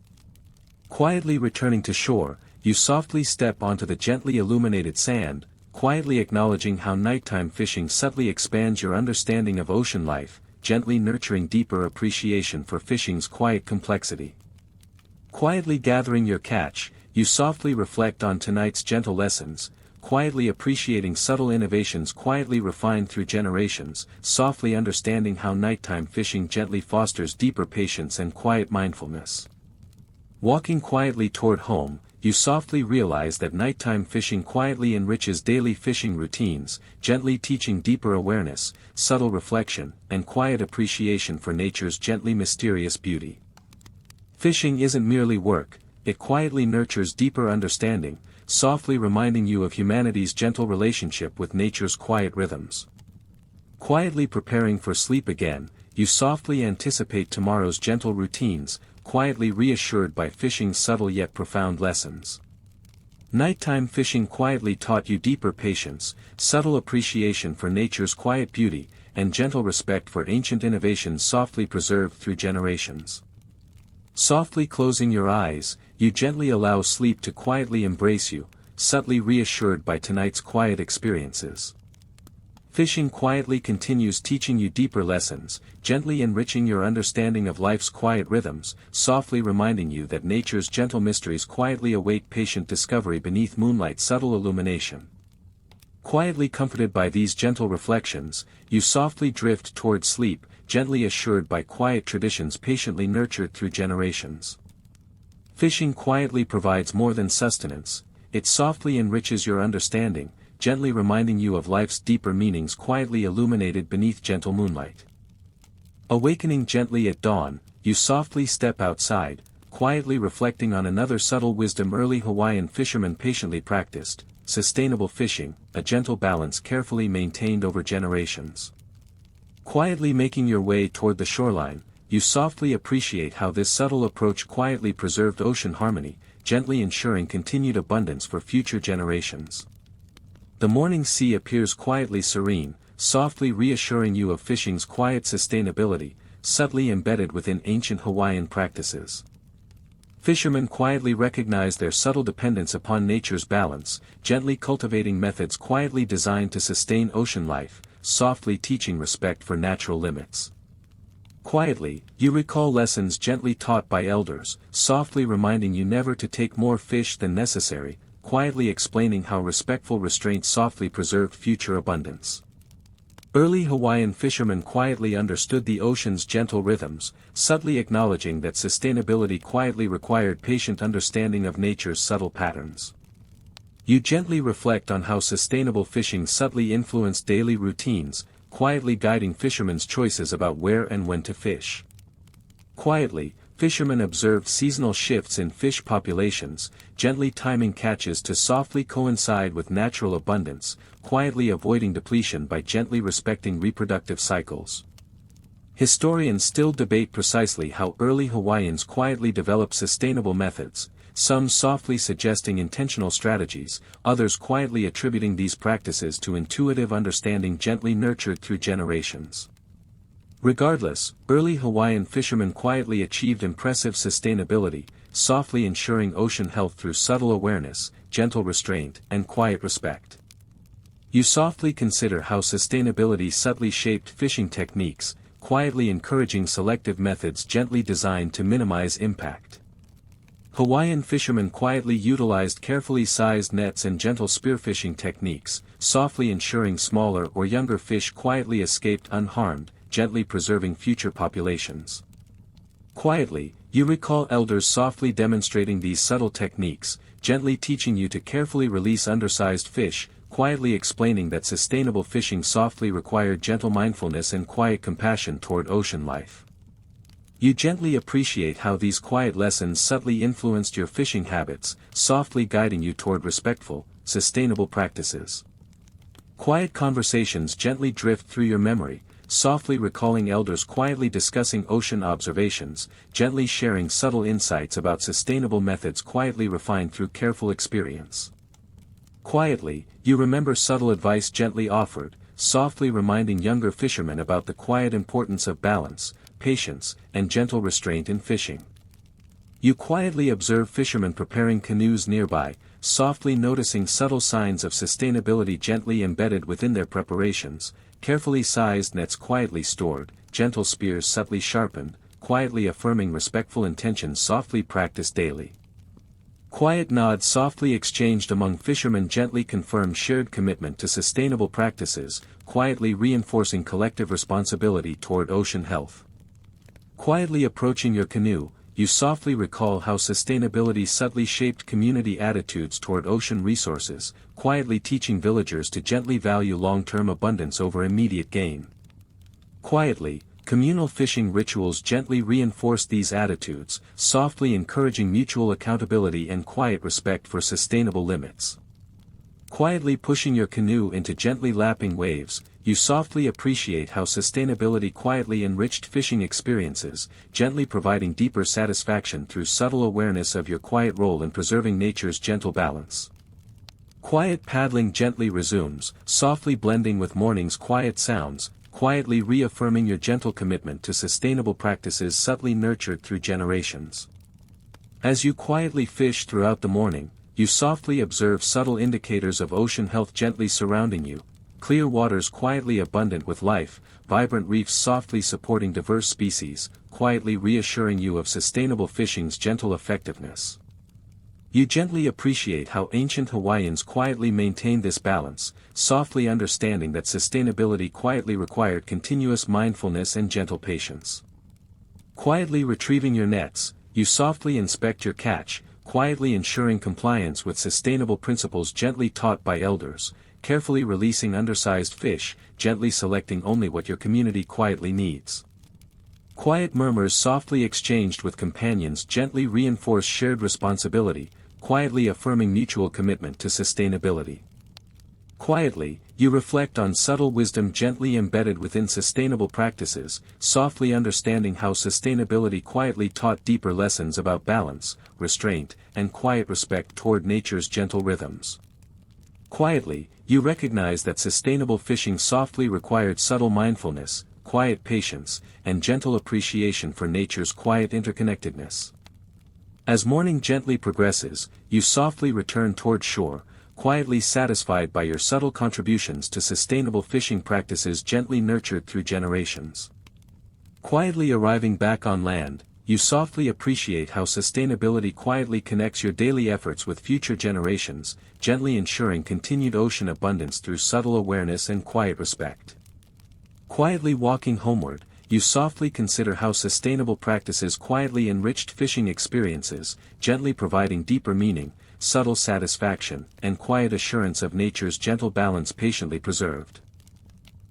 Quietly returning to shore, you softly step onto the gently illuminated sand, quietly acknowledging how nighttime fishing subtly expands your understanding of ocean life, gently nurturing deeper appreciation for fishing's quiet complexity. Quietly gathering your catch, you softly reflect on tonight's gentle lessons, quietly appreciating subtle innovations quietly refined through generations, softly understanding how nighttime fishing gently fosters deeper patience and quiet mindfulness. Walking quietly toward home, you softly realize that nighttime fishing quietly enriches daily fishing routines, gently teaching deeper awareness, subtle reflection, and quiet appreciation for nature's gently mysterious beauty. Fishing isn't merely work, it quietly nurtures deeper understanding, softly reminding you of humanity's gentle relationship with nature's quiet rhythms. Quietly preparing for sleep again, you softly anticipate tomorrow's gentle routines, quietly reassured by fishing's subtle yet profound lessons. Nighttime fishing quietly taught you deeper patience, subtle appreciation for nature's quiet beauty, and gentle respect for ancient innovations softly preserved through generations. Softly closing your eyes, you gently allow sleep to quietly embrace you, subtly reassured by tonight's quiet experiences. Fishing quietly continues teaching you deeper lessons, gently enriching your understanding of life's quiet rhythms, softly reminding you that nature's gentle mysteries quietly await patient discovery beneath moonlight's subtle illumination. Quietly comforted by these gentle reflections, you softly drift toward sleep, gently assured by quiet traditions patiently nurtured through generations. Fishing quietly provides more than sustenance, it softly enriches your understanding, gently reminding you of life's deeper meanings quietly illuminated beneath gentle moonlight. Awakening gently at dawn, you softly step outside, quietly reflecting on another subtle wisdom early Hawaiian fishermen patiently practiced: sustainable fishing, a gentle balance carefully maintained over generations. Quietly making your way toward the shoreline, you softly appreciate how this subtle approach quietly preserved ocean harmony, gently ensuring continued abundance for future generations. The morning sea appears quietly serene, softly reassuring you of fishing's quiet sustainability, subtly embedded within ancient Hawaiian practices. Fishermen quietly recognize their subtle dependence upon nature's balance, gently cultivating methods quietly designed to sustain ocean life, softly teaching respect for natural limits. Quietly, you recall lessons gently taught by elders, softly reminding you never to take more fish than necessary, quietly explaining how respectful restraint softly preserved future abundance. Early Hawaiian fishermen quietly understood the ocean's gentle rhythms, subtly acknowledging that sustainability quietly required patient understanding of nature's subtle patterns. You gently reflect on how sustainable fishing subtly influenced daily routines, quietly guiding fishermen's choices about where and when to fish. Quietly, fishermen observed seasonal shifts in fish populations, gently timing catches to softly coincide with natural abundance, quietly avoiding depletion by gently respecting reproductive cycles. Historians still debate precisely how early Hawaiians quietly developed sustainable methods, some softly suggesting intentional strategies, others quietly attributing these practices to intuitive understanding gently nurtured through generations. Regardless, early Hawaiian fishermen quietly achieved impressive sustainability, softly ensuring ocean health through subtle awareness, gentle restraint, and quiet respect. You softly consider how sustainability subtly shaped fishing techniques, quietly encouraging selective methods gently designed to minimize impact. Hawaiian fishermen quietly utilized carefully sized nets and gentle spearfishing techniques, softly ensuring smaller or younger fish quietly escaped unharmed, gently preserving future populations. Quietly, you recall elders softly demonstrating these subtle techniques, gently teaching you to carefully release undersized fish, quietly explaining that sustainable fishing softly required gentle mindfulness and quiet compassion toward ocean life. You gently appreciate how these quiet lessons subtly influenced your fishing habits, softly guiding you toward respectful, sustainable practices. Quiet conversations gently drift through your memory, softly recalling elders quietly discussing ocean observations, gently sharing subtle insights about sustainable methods quietly refined through careful experience. Quietly, you remember subtle advice gently offered, softly reminding younger fishermen about the quiet importance of balance, patience, and gentle restraint in fishing. You quietly observe fishermen preparing canoes nearby, softly noticing subtle signs of sustainability gently embedded within their preparations, carefully sized nets quietly stored, gentle spears subtly sharpened, quietly affirming respectful intentions softly practiced daily. Quiet nods softly exchanged among fishermen gently confirm shared commitment to sustainable practices, quietly reinforcing collective responsibility toward ocean health. Quietly approaching your canoe, you softly recall how sustainability subtly shaped community attitudes toward ocean resources, quietly teaching villagers to gently value long-term abundance over immediate gain. Quietly, communal fishing rituals gently reinforce these attitudes, softly encouraging mutual accountability and quiet respect for sustainable limits. Quietly pushing your canoe into gently lapping waves, you softly appreciate how sustainability quietly enriched fishing experiences, gently providing deeper satisfaction through subtle awareness of your quiet role in preserving nature's gentle balance. Quiet paddling gently resumes, softly blending with morning's quiet sounds, quietly reaffirming your gentle commitment to sustainable practices subtly nurtured through generations. As you quietly fish throughout the morning, you softly observe subtle indicators of ocean health gently surrounding you, clear waters quietly abundant with life, vibrant reefs softly supporting diverse species, quietly reassuring you of sustainable fishing's gentle effectiveness. You gently appreciate how ancient Hawaiians quietly maintained this balance, softly understanding that sustainability quietly required continuous mindfulness and gentle patience. Quietly retrieving your nets, you softly inspect your catch, quietly ensuring compliance with sustainable principles gently taught by elders, carefully releasing undersized fish, gently selecting only what your community quietly needs. Quiet murmurs softly exchanged with companions gently reinforce shared responsibility, quietly affirming mutual commitment to sustainability. Quietly, you reflect on subtle wisdom gently embedded within sustainable practices, softly understanding how sustainability quietly taught deeper lessons about balance, restraint, and quiet respect toward nature's gentle rhythms. Quietly, you recognize that sustainable fishing softly required subtle mindfulness, quiet patience, and gentle appreciation for nature's quiet interconnectedness. As morning gently progresses, you softly return toward shore, quietly satisfied by your subtle contributions to sustainable fishing practices gently nurtured through generations. Quietly arriving back on land, you softly appreciate how sustainability quietly connects your daily efforts with future generations, gently ensuring continued ocean abundance through subtle awareness and quiet respect. Quietly walking homeward, you softly consider how sustainable practices quietly enriched fishing experiences, gently providing deeper meaning, subtle satisfaction, and quiet assurance of nature's gentle balance patiently preserved.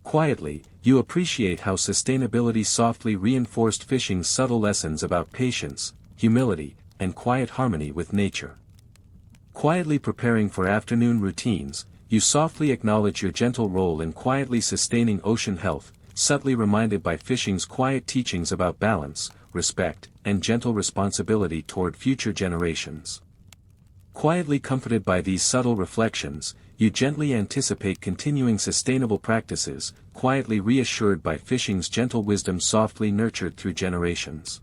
Quietly, you appreciate how sustainability softly reinforced fishing's subtle lessons about patience, humility, and quiet harmony with nature. Quietly preparing for afternoon routines, you softly acknowledge your gentle role in quietly sustaining ocean health, subtly reminded by fishing's quiet teachings about balance, respect, and gentle responsibility toward future generations. Quietly comforted by these subtle reflections, you gently anticipate continuing sustainable practices, quietly reassured by fishing's gentle wisdom softly nurtured through generations.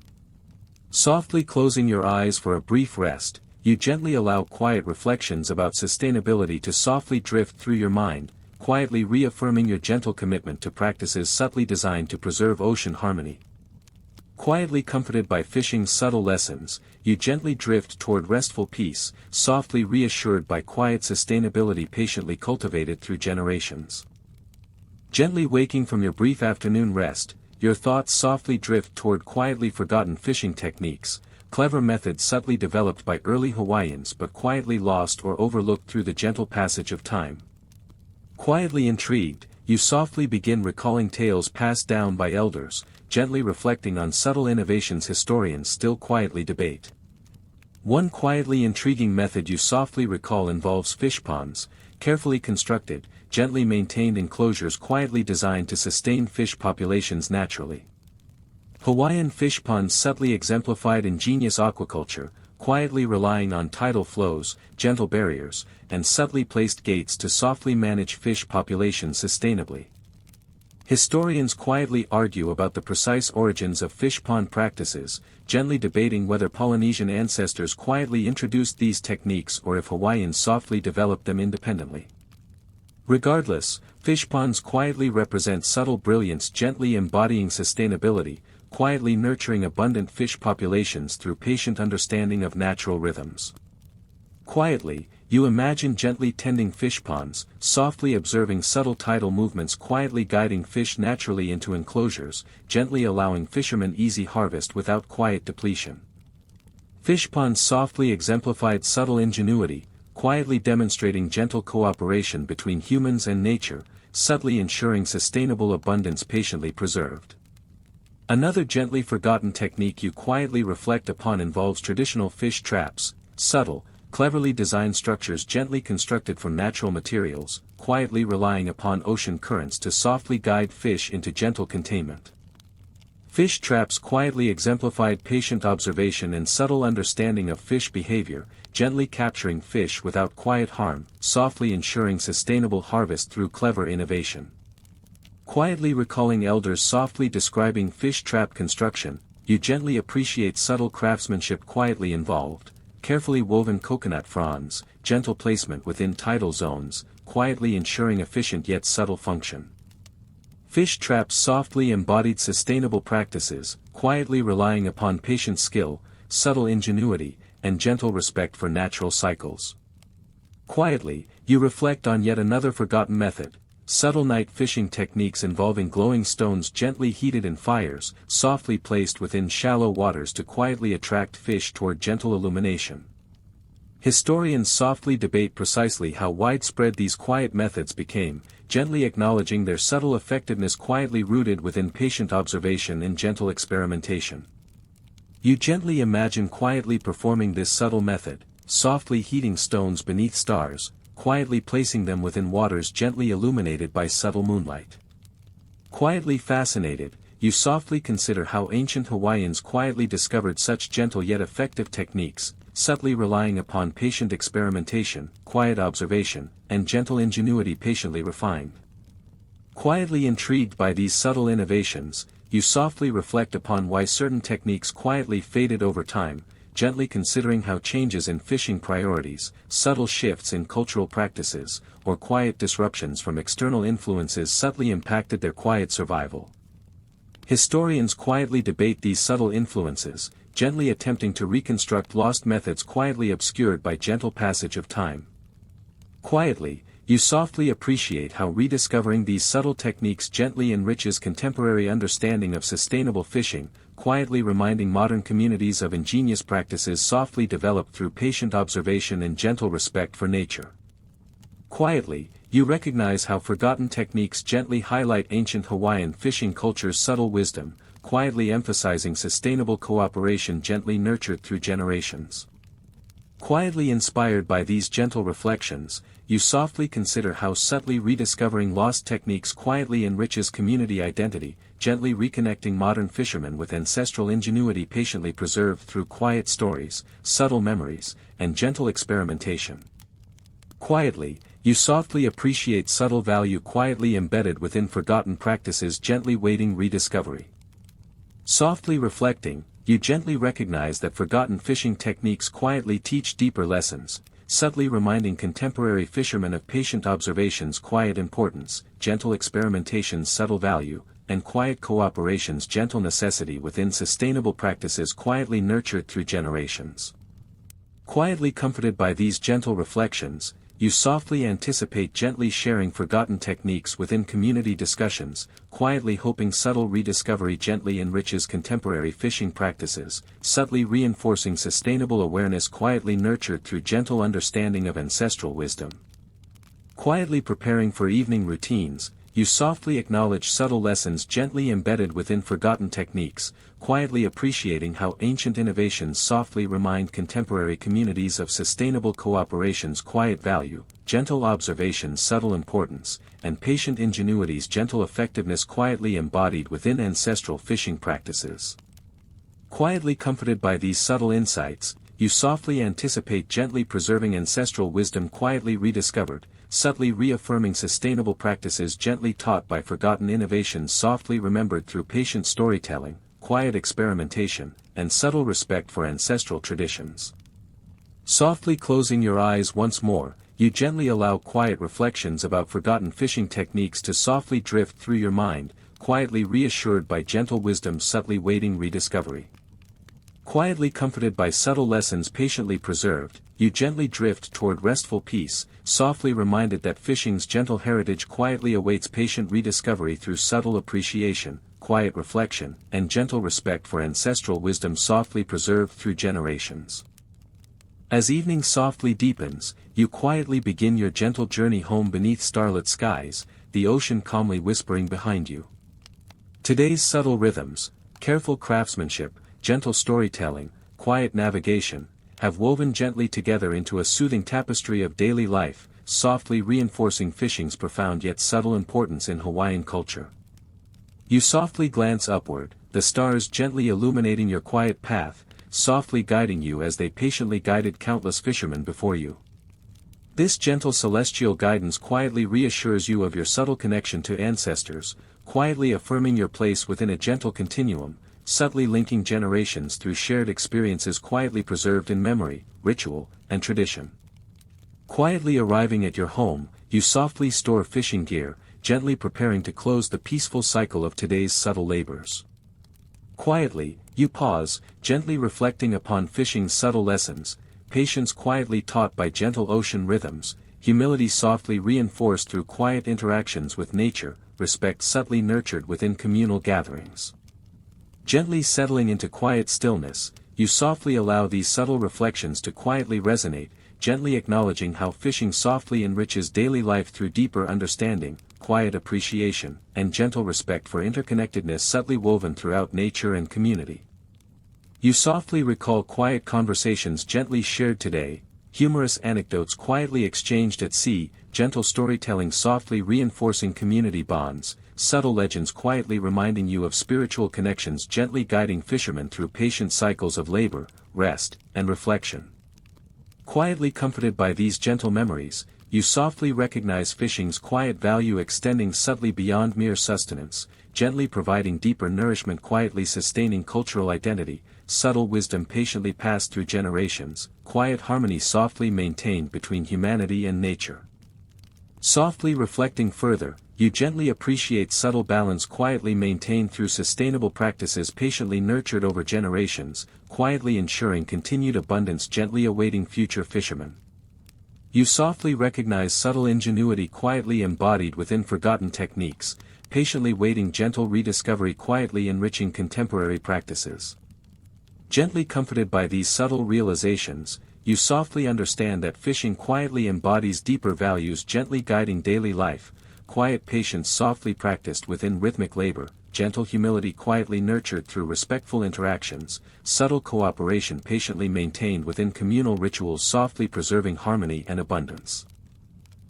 Softly closing your eyes for a brief rest, you gently allow quiet reflections about sustainability to softly drift through your mind, quietly reaffirming your gentle commitment to practices subtly designed to preserve ocean harmony. Quietly comforted by fishing's subtle lessons, you gently drift toward restful peace, softly reassured by quiet sustainability patiently cultivated through generations. Gently waking from your brief afternoon rest, your thoughts softly drift toward quietly forgotten fishing techniques, clever methods subtly developed by early Hawaiians but quietly lost or overlooked through the gentle passage of time. Quietly intrigued, you softly begin recalling tales passed down by elders, gently reflecting on subtle innovations historians still quietly debate. One quietly intriguing method you softly recall involves fish ponds, carefully constructed, gently maintained enclosures quietly designed to sustain fish populations naturally. Hawaiian fish ponds subtly exemplified ingenious aquaculture, quietly relying on tidal flows, gentle barriers, and subtly placed gates to softly manage fish populations sustainably. Historians quietly argue about the precise origins of fish pond practices, gently debating whether Polynesian ancestors quietly introduced these techniques or if Hawaiians softly developed them independently. Regardless, fish ponds quietly represent subtle brilliance gently embodying sustainability, quietly nurturing abundant fish populations through patient understanding of natural rhythms. Quietly, you imagine gently tending fish ponds, softly observing subtle tidal movements quietly guiding fish naturally into enclosures, gently allowing fishermen easy harvest without quiet depletion. Fish ponds softly exemplified subtle ingenuity, quietly demonstrating gentle cooperation between humans and nature, subtly ensuring sustainable abundance patiently preserved. Another gently forgotten technique you quietly reflect upon involves traditional fish traps, subtle, cleverly designed structures gently constructed from natural materials, quietly relying upon ocean currents to softly guide fish into gentle containment. Fish traps quietly exemplified patient observation and subtle understanding of fish behavior, gently capturing fish without quiet harm, softly ensuring sustainable harvest through clever innovation. Quietly recalling elders softly describing fish trap construction, you gently appreciate subtle craftsmanship quietly involved, carefully woven coconut fronds, gentle placement within tidal zones, quietly ensuring efficient yet subtle function. Fish traps softly embodied sustainable practices, quietly relying upon patient skill, subtle ingenuity, and gentle respect for natural cycles. Quietly, you reflect on yet another forgotten method, subtle night fishing techniques involving glowing stones gently heated in fires, softly placed within shallow waters to quietly attract fish toward gentle illumination. Historians softly debate precisely how widespread these quiet methods became, gently acknowledging their subtle effectiveness quietly rooted within patient observation and gentle experimentation. You gently imagine quietly performing this subtle method, softly heating stones beneath stars, quietly placing them within waters gently illuminated by subtle moonlight. Quietly fascinated, you softly consider how ancient Hawaiians quietly discovered such gentle yet effective techniques, subtly relying upon patient experimentation, quiet observation, and gentle ingenuity patiently refined. Quietly intrigued by these subtle innovations, you softly reflect upon why certain techniques quietly faded over time, gently considering how changes in fishing priorities, subtle shifts in cultural practices, or quiet disruptions from external influences subtly impacted their quiet survival. Historians quietly debate these subtle influences, gently attempting to reconstruct lost methods quietly obscured by gentle passage of time. Quietly, you softly appreciate how rediscovering these subtle techniques gently enriches contemporary understanding of sustainable fishing, quietly reminding modern communities of ingenious practices softly developed through patient observation and gentle respect for nature. Quietly, you recognize how forgotten techniques gently highlight ancient Hawaiian fishing culture's subtle wisdom, quietly emphasizing sustainable cooperation gently nurtured through generations. Quietly inspired by these gentle reflections, you softly consider how subtly rediscovering lost techniques quietly enriches community identity, gently reconnecting modern fishermen with ancestral ingenuity patiently preserved through quiet stories, subtle memories, and gentle experimentation. Quietly, you softly appreciate subtle value quietly embedded within forgotten practices gently waiting rediscovery. Softly reflecting, you gently recognize that forgotten fishing techniques quietly teach deeper lessons, subtly reminding contemporary fishermen of patient observation's quiet importance, gentle experimentation's subtle value, and quiet cooperation's gentle necessity within sustainable practices quietly nurtured through generations. Quietly comforted by these gentle reflections, you softly anticipate gently sharing forgotten techniques within community discussions, quietly hoping subtle rediscovery gently enriches contemporary fishing practices, subtly reinforcing sustainable awareness quietly nurtured through gentle understanding of ancestral wisdom. Quietly preparing for evening routines, you softly acknowledge subtle lessons gently embedded within forgotten techniques, quietly appreciating how ancient innovations softly remind contemporary communities of sustainable cooperation's quiet value, gentle observation's subtle importance, and patient ingenuity's gentle effectiveness quietly embodied within ancestral fishing practices. Quietly comforted by these subtle insights, you softly anticipate gently preserving ancestral wisdom quietly rediscovered, subtly reaffirming sustainable practices gently taught by forgotten innovations softly remembered through patient storytelling, quiet experimentation, and subtle respect for ancestral traditions. Softly closing your eyes once more, you gently allow quiet reflections about forgotten fishing techniques to softly drift through your mind, quietly reassured by gentle wisdom subtly waiting rediscovery. Quietly comforted by subtle lessons patiently preserved, you gently drift toward restful peace, softly reminded that fishing's gentle heritage quietly awaits patient rediscovery through subtle appreciation, quiet reflection, and gentle respect for ancestral wisdom softly preserved through generations. As evening softly deepens, you quietly begin your gentle journey home beneath starlit skies, the ocean calmly whispering behind you. Today's subtle rhythms, careful craftsmanship, gentle storytelling, quiet navigation, have woven gently together into a soothing tapestry of daily life, softly reinforcing fishing's profound yet subtle importance in Hawaiian culture. You softly glance upward, the stars gently illuminating your quiet path, softly guiding you as they patiently guided countless fishermen before you. This gentle celestial guidance quietly reassures you of your subtle connection to ancestors, quietly affirming your place within a gentle continuum, subtly linking generations through shared experiences quietly preserved in memory, ritual, and tradition. Quietly arriving at your home, you softly store fishing gear, gently preparing to close the peaceful cycle of today's subtle labors. Quietly, you pause, gently reflecting upon fishing's subtle lessons, patience quietly taught by gentle ocean rhythms, humility softly reinforced through quiet interactions with nature, respect subtly nurtured within communal gatherings. Gently settling into quiet stillness, you softly allow these subtle reflections to quietly resonate, gently acknowledging how fishing softly enriches daily life through deeper understanding, quiet appreciation, and gentle respect for interconnectedness subtly woven throughout nature and community. You softly recall quiet conversations gently shared today, humorous anecdotes quietly exchanged at sea, gentle storytelling softly reinforcing community bonds, subtle legends quietly reminding you of spiritual connections gently guiding fishermen through patient cycles of labor, rest, and reflection. Quietly comforted by these gentle memories, you softly recognize fishing's quiet value extending subtly beyond mere sustenance, gently providing deeper nourishment quietly sustaining cultural identity, subtle wisdom patiently passed through generations, quiet harmony softly maintained between humanity and nature. Softly reflecting further, you gently appreciate subtle balance quietly maintained through sustainable practices patiently nurtured over generations, quietly ensuring continued abundance gently awaiting future fishermen. You softly recognize subtle ingenuity quietly embodied within forgotten techniques, patiently waiting gentle rediscovery quietly enriching contemporary practices. Gently comforted by these subtle realizations, you softly understand that fishing quietly embodies deeper values gently guiding daily life, quiet patience softly practiced within rhythmic labor, gentle humility quietly nurtured through respectful interactions, subtle cooperation patiently maintained within communal rituals softly preserving harmony and abundance.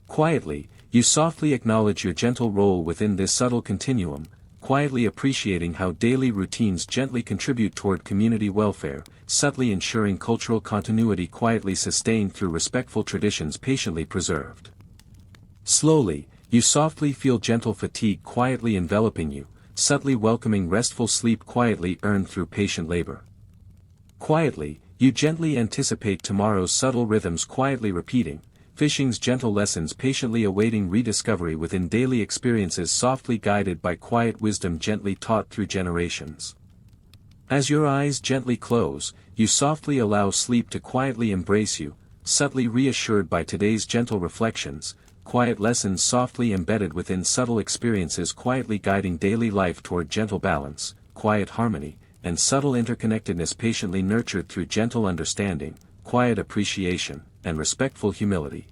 Quietly, you softly acknowledge your gentle role within this subtle continuum, quietly appreciating how daily routines gently contribute toward community welfare, subtly ensuring cultural continuity quietly sustained through respectful traditions patiently preserved. Slowly, you softly feel gentle fatigue quietly enveloping you, subtly welcoming restful sleep quietly earned through patient labor. Quietly, you gently anticipate tomorrow's subtle rhythms quietly repeating, fishing's gentle lessons patiently awaiting rediscovery within daily experiences softly guided by quiet wisdom gently taught through generations. As your eyes gently close, you softly allow sleep to quietly embrace you, subtly reassured by today's gentle reflections, quiet lessons softly embedded within subtle experiences quietly guiding daily life toward gentle balance, quiet harmony, and subtle interconnectedness patiently nurtured through gentle understanding, quiet appreciation, and respectful humility.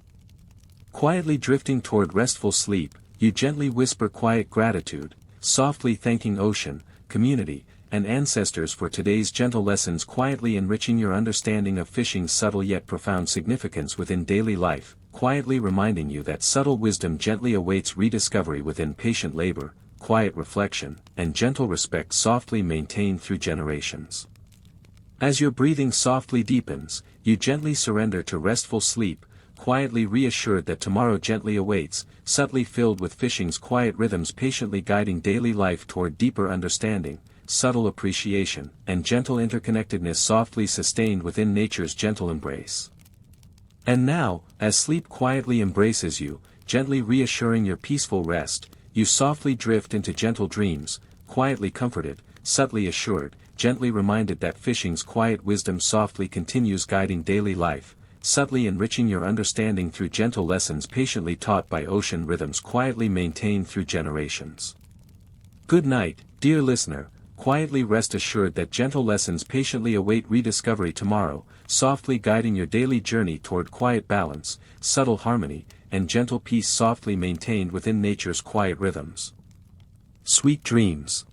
Quietly drifting toward restful sleep, you gently whisper quiet gratitude, softly thanking ocean, community, and ancestors for today's gentle lessons quietly enriching your understanding of fishing's subtle yet profound significance within daily life, quietly reminding you that subtle wisdom gently awaits rediscovery within patient labor, quiet reflection, and gentle respect softly maintained through generations. As your breathing softly deepens, you gently surrender to restful sleep, quietly reassured that tomorrow gently awaits, subtly filled with fishing's quiet rhythms patiently guiding daily life toward deeper understanding, subtle appreciation, and gentle interconnectedness softly sustained within nature's gentle embrace. And now, as sleep quietly embraces you, gently reassuring your peaceful rest, you softly drift into gentle dreams, quietly comforted, subtly assured, gently reminded that fishing's quiet wisdom softly continues guiding daily life, subtly enriching your understanding through gentle lessons patiently taught by ocean rhythms quietly maintained through generations. Good night, dear listener, quietly rest assured that gentle lessons patiently await rediscovery tomorrow, softly guiding your daily journey toward quiet balance, subtle harmony, and gentle peace softly maintained within nature's quiet rhythms. Sweet dreams.